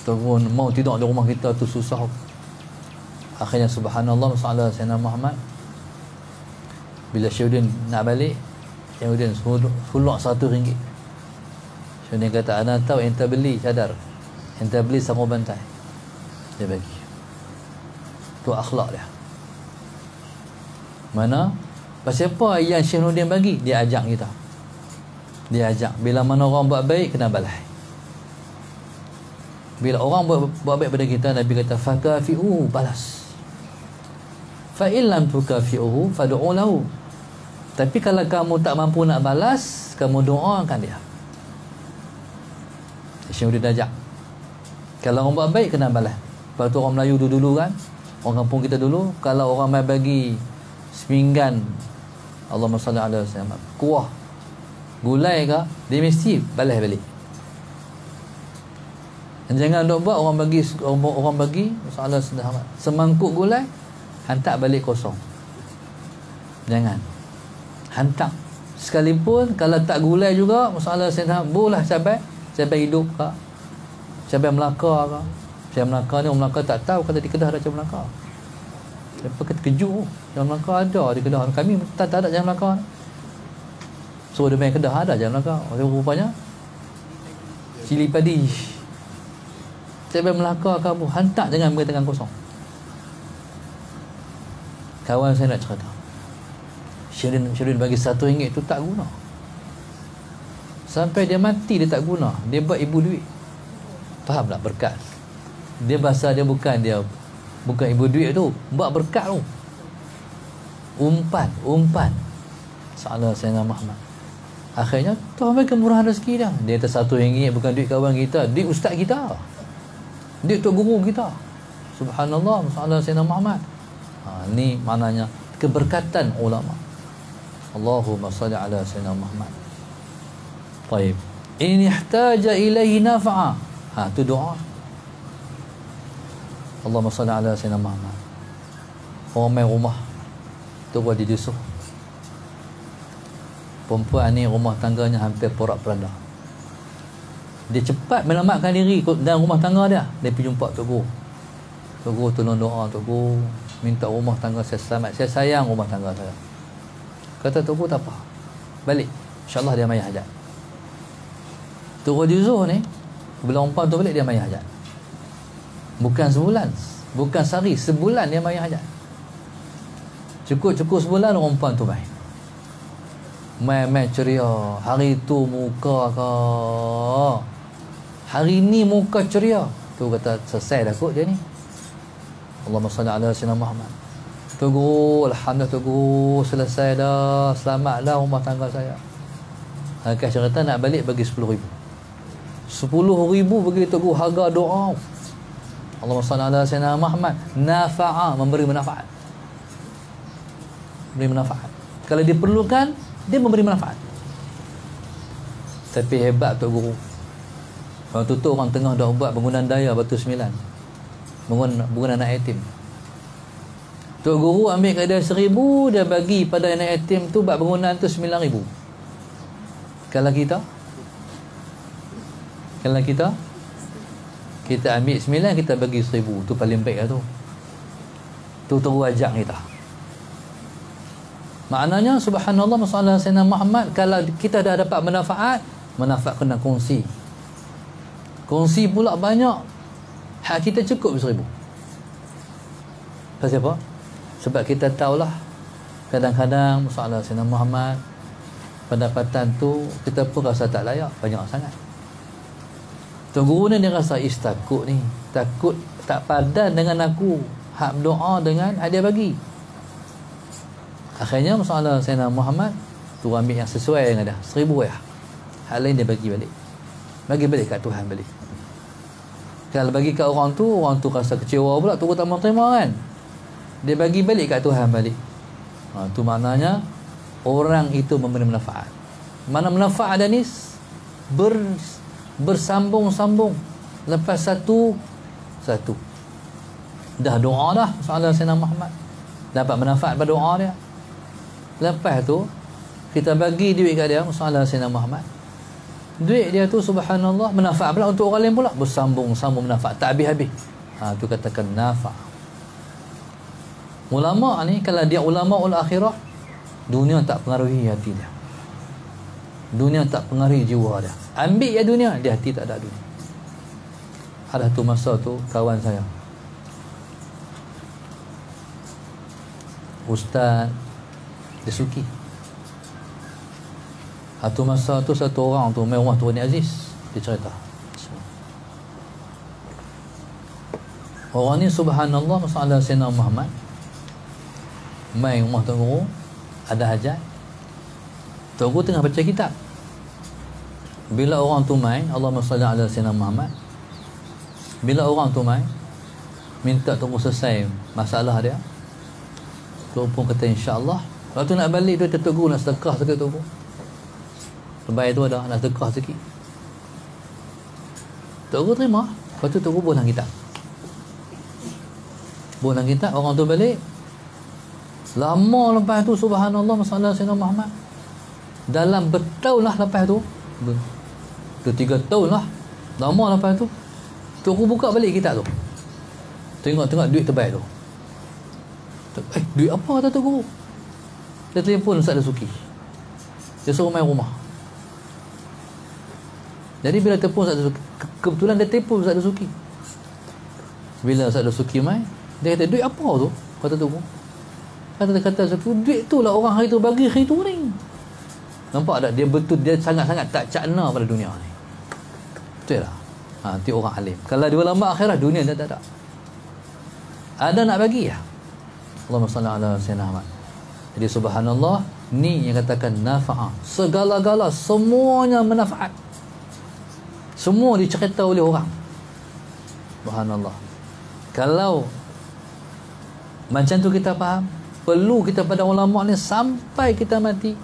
Tok Guru mau tidur di rumah kita tu susah. Akhirnya subhanallah sahadat Syekh Muhammad. Bila Syekh nak balik, Syekh hulak RM1. Syekh kata, ana tahu ente beli cadar, ente beli sarung bantal. Dia bagi. Tu akhlak dia. Mana? Pasal apa yang Syekh Nuruddin bagi? Dia ajak kita. Dia ajak. Bila mana orang buat baik, kena balas. Bila orang buat baik pada kita, Nabi kata, fakafi'uhu, balas. Fa'illam tukafi'uhu, fadu'u lahu. Tapi kalau kamu tak mampu nak balas, kamu doakan dia. Syekh Nuruddin ajak. Kalau orang buat baik, kena balas. Lepas tu orang Melayu dulu kan, orang kampung kita dulu, kalau orang mai bagi sepinggan, Allahumma salli ala sayyidina, kuah, gulai ke, dia mesti balas balik. Dan jangan duk buat orang bagi masalah sederhana, semangkuk gulai hantar balik kosong. Jangan hantar. Sekalipun kalau tak gulai juga, masalah sederhana, boleh cabai hidup ke, cabai Melaka ke. Cabai Melaka ni, orang Melaka tak tahu kata di Kedah ada cabai Melaka. Lepas terkejut, cabai Melaka ada di Kedah. Kami tak ada cabai Melaka. So dia main Kedah ada cabai Melaka. Rupanya cili padi. Cabai Melaka kamu hantar, jangan beri tangan kosong. Kawan saya nak cerita, Syekh bagi RM1 tu tak guna. Sampai dia mati dia tak guna. Dia buat ibu duit. Faham tak berkat? Dia bahasa dia bukan ibu duit tu, buat berkat tu. Umpan. Salah Sayyidina Muhammad. Akhirnya Tuhan bagi kemurahan rezeki dah. Dia atas RM1 bukan duit kawan kita, duit ustaz kita, duit tok guru kita. Subhanallah, masalah Sayyidina Muhammad. Ni maknanya keberkatan ulama. Allahumma salli ala Sayyidina Muhammad. Baik. In ihtaja ilaihi nafa'a. Tu doa. Allahumma salli ala Sayyidina Muhammad. Orang main rumah tu buat di dusuh. Perempuan ni rumah tangganya hampir porak-poranda. Dia cepat menyelamatkan diri dalam rumah tangga dia. Dia pergi jumpa Tok Guru. Tok Guru tolong doa, Tok Guru minta rumah tangga saya selamat. Saya sayang rumah tangga saya. Kata Tok Guru, tak apa, balik, InsyaAllah dia maya hajat. Tok Guru Juzuh ni bila umpan tu balik dia maya hajat. Bukan sebulan, bukan sehari, sebulan dia maya hajat. Cukup sebulan umpan tu main ceria. Hari tu muka ke, hari ni muka ceria. Tu kata selesai dah kot dia ni. Allahumma salli ala Sayyidina Muhammad. Tok Guru, alhamdulillah Tok Guru, selesai dah, selamat dah rumah tangga saya. Hakik cerita nak balik bagi 10,000. 10,000 bagi Tok Guru harga doa. Allahumma salli ala Sayyidina Muhammad. Nafa'a, memberi manfaat. Memberi manfaat. Kalau diperlukan, dia memberi manfaat. Tapi hebat Tok Guru. Waktu tu orang tengah dah buat bangunan daya Batu 9, bangunan anak yatim. Tok Guru ambil kadar 1,000, dia bagi pada anak yatim tu buat bangunan tu 9,000. Kalau kita ambil 9, kita bagi 1,000, tu paling baik lah tu. Tu terus ajak kita. Maknanya subhanallah, masalah Sayyidina Muhammad, kalau kita dah dapat manfaat kena kongsi. Kongsi pula banyak. Hak kita cukup 1,000. Pasal apa? Sebab kita tahulah kadang-kadang masalah Sayyidina Muhammad, pendapatan tu kita pun rasa tak layak, banyak sangat. Tok Guru ni dia rasa takut ni, takut tak padan dengan aku, hak berdoa dengan hak dia bagi. Akhirnya masalah Sayyidina Muhammad tu ambil yang sesuai dengan dia, 1,000 ya. Hal lain dia bagi balik kat Tuhan balik. Kalau bagi kat orang tu rasa kecewa pula, tu tak mau terima kan. Dia bagi balik kat Tuhan balik. Tu maknanya orang itu memberi manfaat. Mana manfaat ada ni bersambung-sambung. Lepas satu dah doa dah masalah Sayyidina Muhammad, dapat manfaat pada doa dia. Lepas tu kita bagi duit kat dia masalah Sayyidina Muhammad, duit dia tu subhanallah manfaat pula untuk orang lain pula, bersambung-sambung manfaat tak habis-habis. Tu katakan nafa'. Ulama ni kalau dia ulama ul akhirah, dunia tak pengaruhi hati dia, dunia tak pengaruhi jiwa dia. Ambil ya dunia, dia hati tak ada dunia. Ada tu masa tu kawan saya ustaz dia suki. Satu masa tu satu orang tu main rumah Tuan Aziz, dia cerita. Orang ni subhanallah masalah Sayyidina Muhammad, main rumah Tuan Guru, ada hajat. Tuan Guru tengah baca kitab. Bila orang tu main, Allahumma salli ala Sayyidina Muhammad, bila orang tu main minta Tuan Guru selesai masalah dia, Tuan pun kata insya-Allah. Waktu nak balik tu Tuan Guru nak sedekah sikit Tuan Guru. Terbaik tu ada nak sedekah sikit. Tuan Guru terima. Lepas tu Tuan Guru buang dalam kitab. Buang dalam kitab, orang tu balik. Lama lepas tu subhanallah masalah Sayyidina Muhammad. Dalam bertahun lah lepas tu. 2-3 tahun lah. Lama lepas tu Tuan Guru buka balik kitab tu. Tengok duit terbaik tu. Duit apa kata Tuan Guru? Dia telefon Ustaz Dasuki. Dia suruh main rumah. Jadi bila telefon Ustaz Dasuki, kebetulan dia telefon Ustaz Dasuki. Bila Ustaz Dasuki main, dia kata duit apa tu? Kata Tuan Guru. Kata Dasuki, duit tu lah orang hari tu bagi hari tu ni. Nampak tak? Dia betul, dia sangat-sangat tak cakna pada dunia ni. Betul lah. Nanti orang alim. Kalau dia ulama akhirat, dunia dia tak ada. Ada nak bagi ya. Allahumma salli ala Sayyidina Muhammad. Jadi subhanallah, ni yang katakan nafa'ah. Segala-gala semuanya manfaat. Semua dicerita oleh orang. Subhanallah. Kalau macam tu kita faham, perlu kita pada ulama ni sampai kita mati,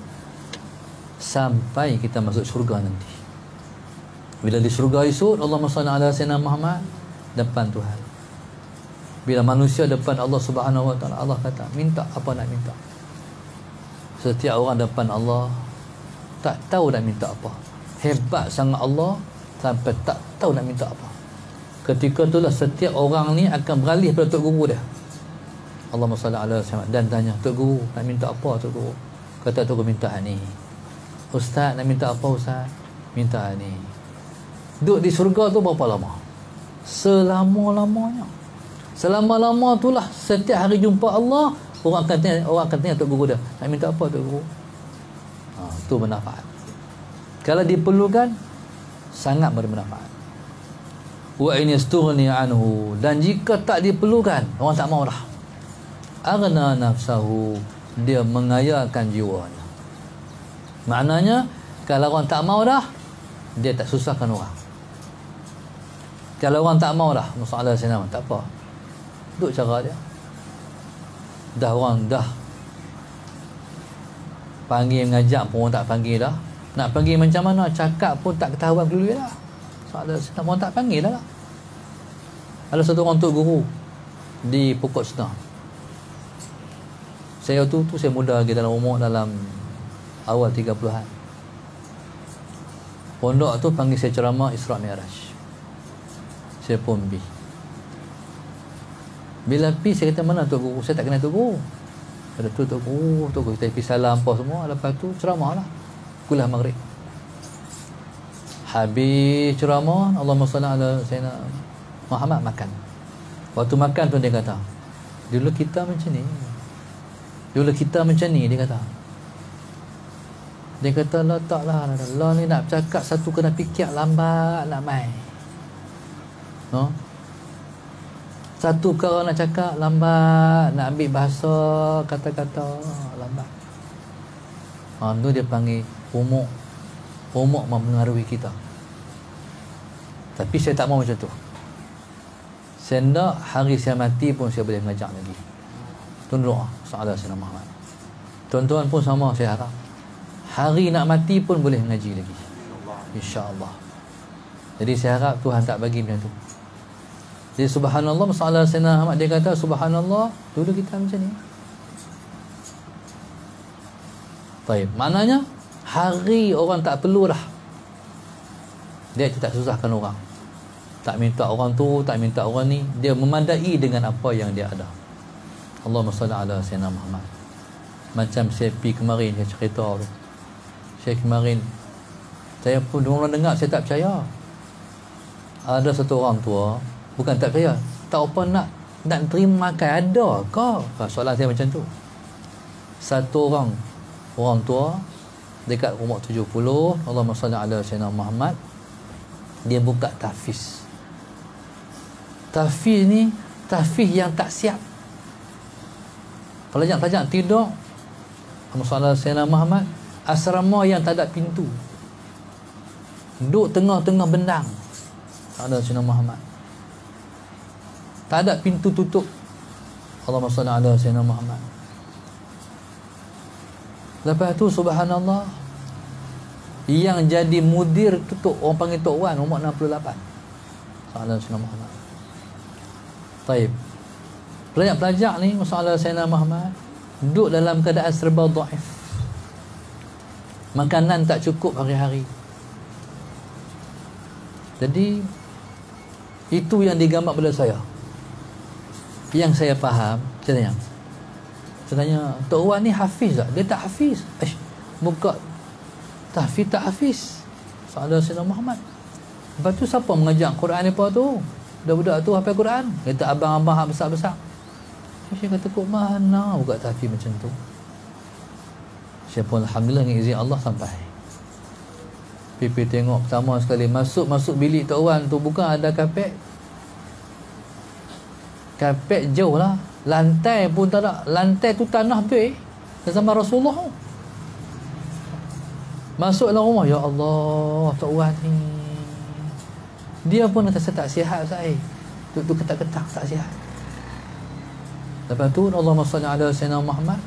sampai kita masuk syurga nanti. Bila di syurga esok, Allahumma salli ala sayyidina Muhammad, depan Tuhan. Bila manusia depan Allah Subhanahu wa taala, Allah kata, minta apa nak minta. Setiap orang depan Allah tak tahu nak minta apa. Hebat sangat Allah sampai tak tahu nak minta apa. Ketika itulah setiap orang ni akan beralih pada Tok Guru dia. Allahumma salli ala sayyidina, dan tanya, Tok Guru nak minta apa Tok Guru? Kata Tok Guru, minta ni. Ustaz nak minta apa Ustaz? Minta ni. Duduk di syurga tu berapa lama? Selama-lamanya. Selama-lama itulah setiap hari jumpa Allah, orang akan tanya Tok Guru dia, nak minta apa Tok Guru? Tu bermanfaat. Kalau diperlukan, sangat bermanfaat. Wa in yastughni anhu, dan jika tak diperlukan, orang tak mau dah. Aghna nafsahu, dia mengayakan jiwanya. Maknanya kalau orang tak mau dah, dia tak susahkan orang. Kalau orang tak mau dah, masalah senang, tak apa, duduk cara dia. Dah orang dah panggil mengajak pun orang tak panggil dah. Nak panggil macam mana, cakap pun tak ketahuan dulu dah. Soalan senang, orang tak panggil dah. Ada satu orang Tok Guru di Pokok Senang. Saya tu saya muda lagi, dalam umur dalam awal 30-an. Pondok tu panggil saya ceramah Isra' Mi'raj. Saya pun pergi. Bila pergi, saya kata, mana Tok Guru? Saya tak kenal Tok Guru. Ada tu Tok Guru, kita pergi salam apa semua. Lepas tu ceramah lah, kuliah maghrib. Habis ceramah, Allahumma salli ala sayyidina Muhammad, makan. Waktu makan tu dia kata, dulu kita macam ni, dia kata. Dia kata, letaklah lah ni nak cakap satu kena fikir lambat nak main. No? Satu perkara nak cakap lambat, nak ambil bahasa kata-kata lambat. Tu dia panggil umur mempengaruhi kita. Tapi saya tak mau macam tu. Saya nak hari saya mati pun saya boleh mengajar lagi. Tunduk salah Sayyidina Muhammad. Tuan-tuan pun sama, saya harap hari nak mati pun boleh mengaji lagi, insya-Allah. Jadi saya harap Tuhan tak bagi macam tu. Jadi subhanallah, masalah Sayyidina Ahmad, dia kata subhanallah, dulu kita macam ni. Baik, maknanya hari orang tak perlu dah. Dia tak susahkan orang. Tak minta orang tu, tak minta orang ni, dia memadai dengan apa yang dia ada. Allahumma salli ala Sayyidina Muhammad. Macam saya pergi kemarin, saya cerita tu. Saya kemarin, saya pun orang dengar, saya tak percaya. Ada satu orang tua, bukan tak percaya, tak apa nak terima makan, ada ke? Soalan saya macam tu. Satu orang tua dekat umur 70, Allahumma salli ala Sayyidina Muhammad, dia buka tahfiz. Tahfiz ni tahfiz yang tak siap. Pelajar-pelajar tidur, Allahumma salli ala Sayyidina Muhammad, asrama yang tak ada pintu, duduk tengah-tengah bendang, ada Sayyidina Muhammad, tak ada pintu tutup, Allahumma salli ala Sayyidina Muhammad. Lepas tu subhanallah, yang jadi mudir tu orang panggil Tok Wan, umur 68, salam Sayyidina Muhammad. Taib, pelajar-pelajar ni masalah Sayyidina Muhammad duduk dalam keadaan serba dhaif, makanan tak cukup hari-hari. Jadi itu yang digambar pada saya. Yang saya faham, saya tanya, Tok Wan ni hafiz tak? Dia tak hafiz. Buka tahfiz tak hafiz. Sahaja Sayyidina Muhammad. Lepas tu siapa mengajar Quran ni apa tu? Budak-budak tu hafal Quran. Kata abang-abang besar-besar. Saya kata, kok mana buka tahfiz macam tu? Saya pun alhamdulillah dengan izin Allah sampai. Pipi tengok pertama sekali masuk bilik Tok Wan tu, bukan ada kapet. Kapet jauh lah. Lantai pun tak ada. Lantai tu tanah betul. zaman Rasulullah. Masuk dalam rumah, ya Allah, Tok Wan ni. Dia pun kata, saya tak sihat Ustaz. Duduk ketak-ketak tak sihat. Lepas tu Allahumma salli ala sayyidina Muhammad.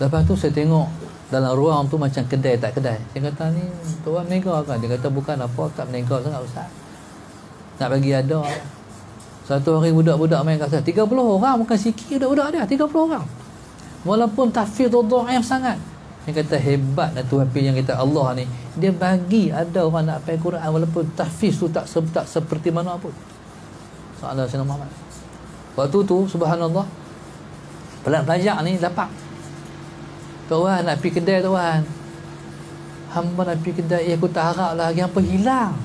Lepas tu saya tengok dalam ruang tu macam kedai tak kedai. Saya kata, ni Tok Wan menega kan? Dia kata, bukan apa, tak menega sangat Ustaz. Nak bagi ada. Satu hari budak-budak main kat saya, 30 orang, bukan sikit budak-budak dia, 30 orang. Walaupun tahfiz dhaif sangat. Dia kata, hebat lah Tuhan yang kata Allah ni, dia bagi ada orang nak pakai Quran walaupun tahfiz tu tak seperti mana pun. Soalan Sayyidina Muhammad. Waktu tu subhanallah, pelajar ni dapat, Tok Wan nak pergi kedai, Tok Wan, hamba nak pergi kedai, aku tak harap lagi hampa hilang.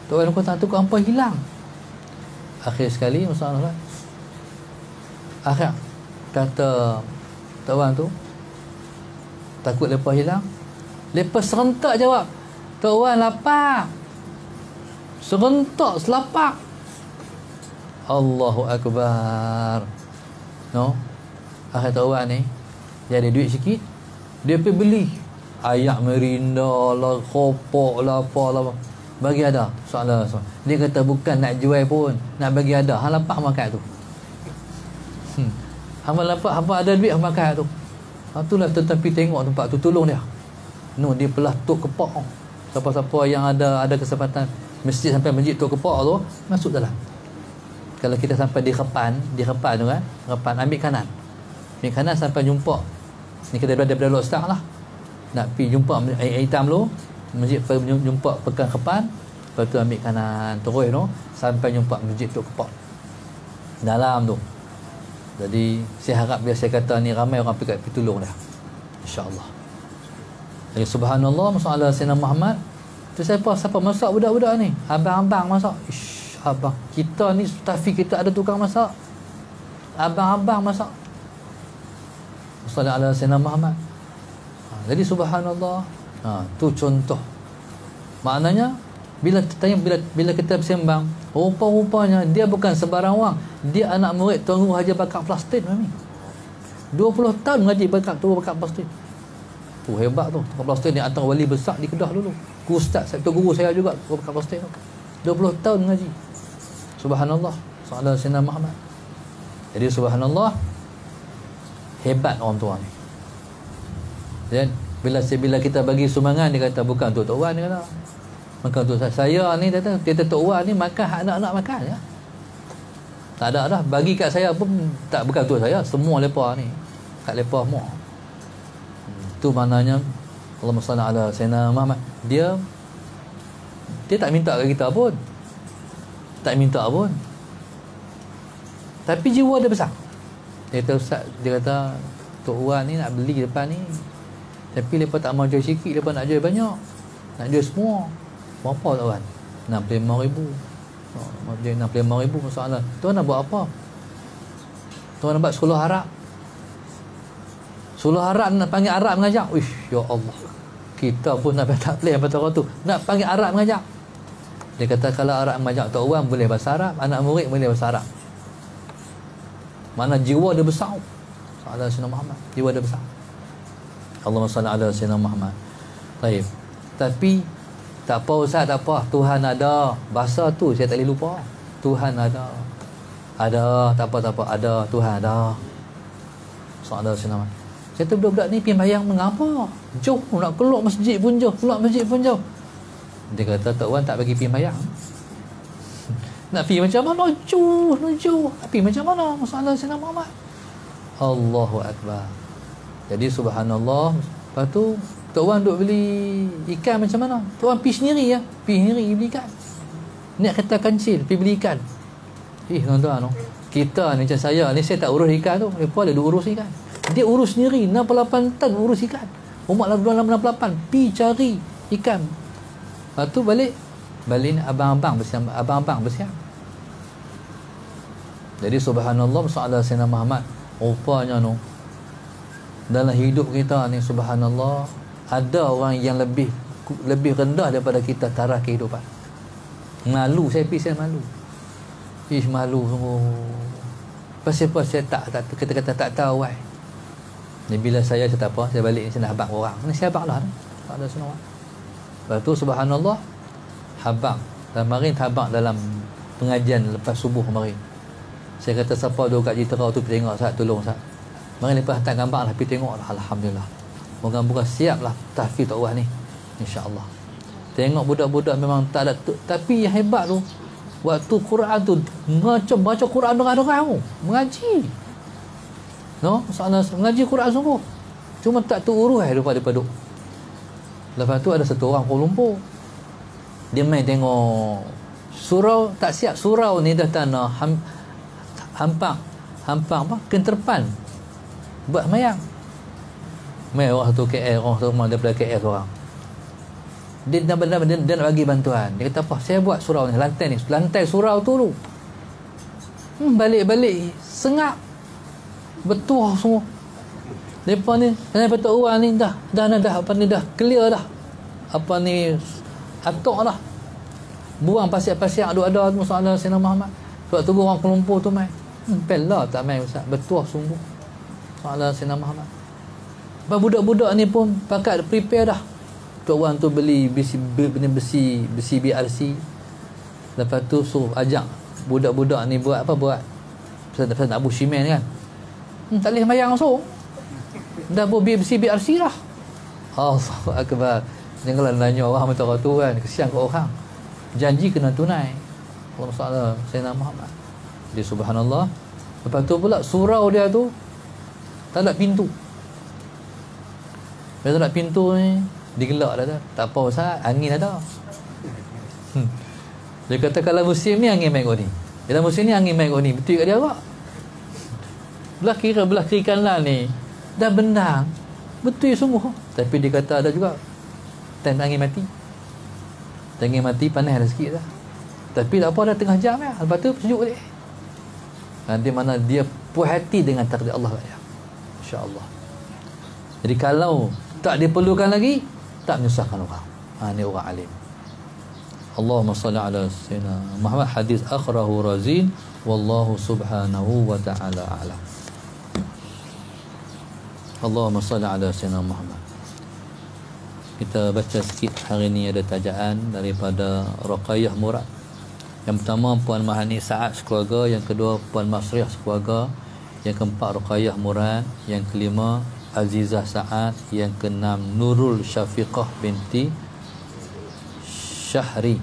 Tok Wan aku tak tahu hampa hilang. Akhir sekali masalah, akhir kata Tok Wan tu, takut lepas hilang. Lepas serentak jawab, Tok Wan lapar. Serentak selapak. Allahu Akbar. No. Akhir Tok Wan ni, dia ada duit sikit, dia pergi beli ayak merinda lah, kopok lah, apa lah, bagi ada. Soalan. Dia kata bukan nak jual pun, nak bagi ada. Hang lapar makan tu. Hang lapar, hang ada duit hang makan tu. Itulah tetapi tengok tempat tu, tolong dia. No, dia pelah tok kepak. Siapa-siapa yang ada kesempatan masjid sampai masjid tok kepak tu, masuk dalam. Kalau kita sampai di Repan tu kan, Repan ambil kanan. Ambil kanan sampai jumpa. Ni kita daripada Lok Stang lah. Nak pergi jumpa air hitam dulu, masjid jumpa Pekan Repan, lepas tu ambil kanan terus tu sampai jumpa masjid tok kepak. Dalam tu. Jadi saya harap bila saya kata ni ramai orang pergi tolong dah, insya-Allah. Jadi subhanallah, masalah Sayyidina Muhammad tu, siapa masak budak-budak ni, abang-abang masak. Ish, abang kita ni tafi kita ada tukang masak, abang-abang masak. Masalah Sayyidina Muhammad. Jadi subhanallah, tu contoh. Maknanya bila kita bersembang, rupa-rupanya dia bukan sembarang orang. Dia anak murid Tuan Guru Haji Bakar Plastin mami. 20 tahun mengaji Bakar Plastin. Tu hebat tu. Bakar Plastin ni antara wali besar di Kedah dulu. Ustaz Tuan Guru saya juga Bakar Plastin tu. 20 tahun mengaji. Subhanallah. Salam Sayyidina Muhammad. Jadi subhanallah, hebat orang tua ni. Dan bila kita bagi sumbangan, dia kata bukan untuk Tok Wan, dia kata. Maka untuk saya ni, dia kata Tok Wan ni makan hak anak-anak makan ya. Tak ada dah, bagi kat saya pun tak, bukan untuk saya, semua lepa ni. Kat lepa semua. Tu maknanya Allahumma salli ala Sayyidina Muhammad. Dia tak minta kat kita pun. Tak minta pun. Tapi jiwa dia besar. Dia kata Ustaz, dia kata Tok Wan ni nak beli depan ni, tapi lepas tak mau jual sikit, lepas nak jual banyak, nak jual semua. Berapa Tok Wan? 65,000. Mau jual 65,000 masalah. Tuan nak buat apa? Tuan nak buat sekolah Arab. Sekolah Arab nak panggil Arab mengajar. Uish, ya Allah. Kita pun nak tak boleh apa tahu tu. Nak panggil Arab mengajar. Dia kata kalau Arab mengajar Tok Wan boleh bahasa Arab, anak murid boleh bahasa Arab. Mana jiwa dia besar. Salam Sayyidina Muhammad. Jiwa dia besar. Allahumma salli ala Sayyidina Muhammad. Baik. Tapi tak apa Ustaz, tak apa. Tuhan ada. Bahasa tu saya tak boleh lupa. Tuhan ada. Ada. Tak apa. Ada. Tuhan ada. Salam Sayyidina Muhammad. Saya tu budak-budak ni pergi bayang mengapa? Jauh. Nak keluar masjid pun jauh. Dia kata Tok Wan tak bagi pergi bayang. Nak pergi macam mana? Jauh. Nak pergi macam mana? Salam Sayyidina Muhammad. Allahu Akbar. Jadi subhanallah. Lepas tu Tok Wan duk beli ikan macam mana? Tok Wan pergi sendiri ya. Pergi beli ikan. Nak kata kancil, pergi beli ikan. Tuan-tuan, kita ni macam saya ni, saya tak urus ikan tu. Mereka ada urus ikan. Dia urus sendiri 68 tan urus ikan. Umat lalu 68 pergi cari ikan. Lepas tu balik ni abang-abang bersiap. Jadi subhanallah, masalah Sayyidina Muhammad. Rupanya dalam hidup kita ni subhanallah, ada orang yang lebih rendah daripada kita taraf kehidupan. Malu, saya malu. Malu sungguh. Pasal apa saya tak kata-kata tak tahu why. Ni bila saya tak apa, saya balik ni saya nak habaq orang. Ni saya habaq lah. Tak ada senang. Lepas tu subhanallah, habaq. Dan kemarin habaq dalam pengajian lepas subuh kemarin. Saya kata siapa duduk kat Jitera tu pergi tengok Ustaz, tolong Ustaz. Mari lepas hantar gambar lah pergi tengok lah. Alhamdulillah. Moga-moga siap lah tahfiz tok wah ni. InsyaAllah. Tengok budak-budak memang tak ada tapi yang hebat tu waktu Quran tu macam baca Quran dengar-dengar tu. Mengaji. No, masalah mengaji Quran sungguh. Cuma tak terurus daripada duduk. Lepas tu ada satu orang Kuala Lumpur. Dia main tengok surau tak siap surau ni dah tanah hampang apa kenterpan buat mayang mai orang satu KL orang tu memang daripada KL seorang dia nak bagi bantuan. Dia kata apa, saya buat surau ni lantai surau tu dulu balik-balik sengap betul semua. Depa ni kenapa tak orang ni dah apa ni dah clear dah apa ni atok dah buang pasir-pasir ada masalah Sayyidina Muhammad. Sebab tu orang Kuala Lumpur tu mai bela tak main Ustaz, betul sungguh masalah Sayyidina Muhammad. Budak-budak ni pun pakat prepare dah. Tok orang tu beli besi BRC. Lepas tu suruh ajak budak-budak ni buat pasal nak buat simen kan. Tak boleh mayang langsung. Dah buat besi BRC dah. Allahu akbar. Janganlah nanya orang macam tu kan, kesian kat orang. Janji kena tunai. Allah Taala Sayyidina Muhammad. Dia subhanallah. Lepas tu pula surau dia tu tak ada pintu. Bila tak ada pintu ni digelak dah. Tak apa Ustaz, angin ada. Dia kata kalau musim ni angin main kot ni. Dalam musim ni angin main kot ni. Betul kat dia tak? Belah kiri kanan ni dah bendang. Betul sungguh. Tapi dia kata ada juga time angin mati. Angin mati panas dah sikit dah. Tapi tak apa dah tengah jam ya. Lepas tu sejuk balik. Nanti mana dia puas hati dengan takdir Allah ya. Insya-Allah. Jadi kalau tak diperlukan lagi, tak menyusahkan orang. Ni orang alim. Allahumma salli ala sayyidina Muhammad. Hadis akhrahu razin wallahu subhanahu wa ta'ala a'lam. Allahumma salli ala sayyidina Muhammad. Kita baca sikit hari ni ada tajaan daripada Ruqayyah Murad. Yang pertama Puan Mahani Saad sekeluarga, yang kedua Puan Masriah sekeluarga, yang keempat Ruqayyah Murad, yang kelima Azizah Saad, yang keenam Nurul Syafiqah binti Syahri.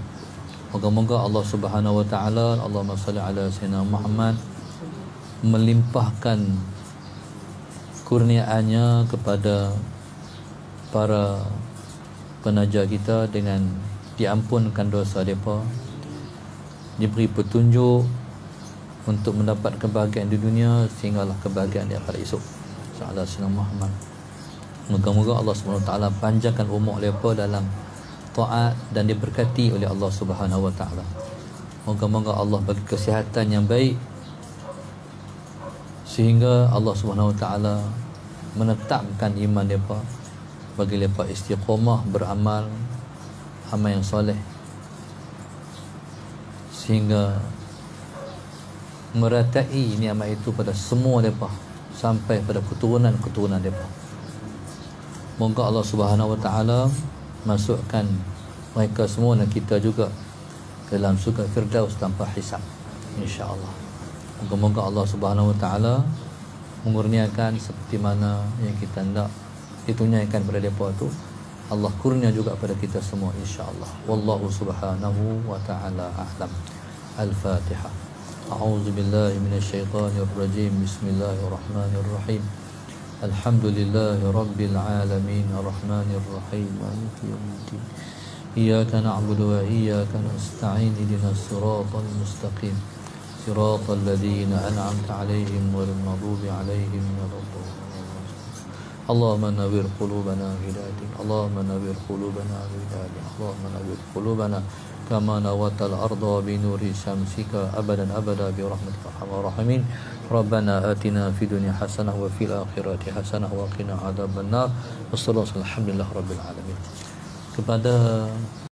Moga-moga Allah Subhanahu wa taala, Allahumma salli ala sayyidina Muhammad, melimpahkan kurniaannya kepada para penaja kita dengan diampunkan dosa mereka, diberi petunjuk untuk mendapat kebahagiaan di dunia sehinggalah kebahagiaan di akhirat esok. Insyaallah Sayyidina Muhammad. Moga-moga Allah Subhanahu wa taala panjangkan umur mereka dalam taat dan diberkati oleh Allah Subhanahu wa taala. Moga-moga Allah bagi kesihatan yang baik sehingga Allah Subhanahu wa taala menetapkan iman mereka, bagi mereka istiqamah beramal amal yang soleh sehingga meratai nikmat itu pada semua mereka sampai pada keturunan mereka. Moga Allah Subhanahu wa taala masukkan mereka semua dan kita juga dalam surga Firdaus tanpa hisab, insya-Allah. Moga-moga Allah Subhanahu wa taala mengurniakan seperti mana yang kita hendak ditunaikan pada mereka tu, Allah kurnia juga pada kita semua, insya-Allah. Wallahu subhanahu wa ta'ala a'lam. Al-Fatihah. A'udzu billahi minasyaitonir rajim. Bismillahirrahmanirrahim. Alhamdulillahi rabbil alamin, arrahmanir rahim, maliki yaumiddin. Iyyaka na'budu wa iyyaka nasta'in. Ihdinas siratal mustaqim. Siratal ladzina an'amta 'alaihim ghairil maghdubi 'alaihim waladdallin. Allahumma nawwir qulubana hidayah. Allahumma nawwir qulubana hidayah. Allahumma nawwir qulubana kama nawatal arda bi nuri syamsika abadan abada bi rahmatika arhamar rahimin. Rabbana atina fid dunya hasanah wa fil akhirati hasanah wa qina adzabannar. Wassallallahu alhamdulillah rabbil alamin. Kepada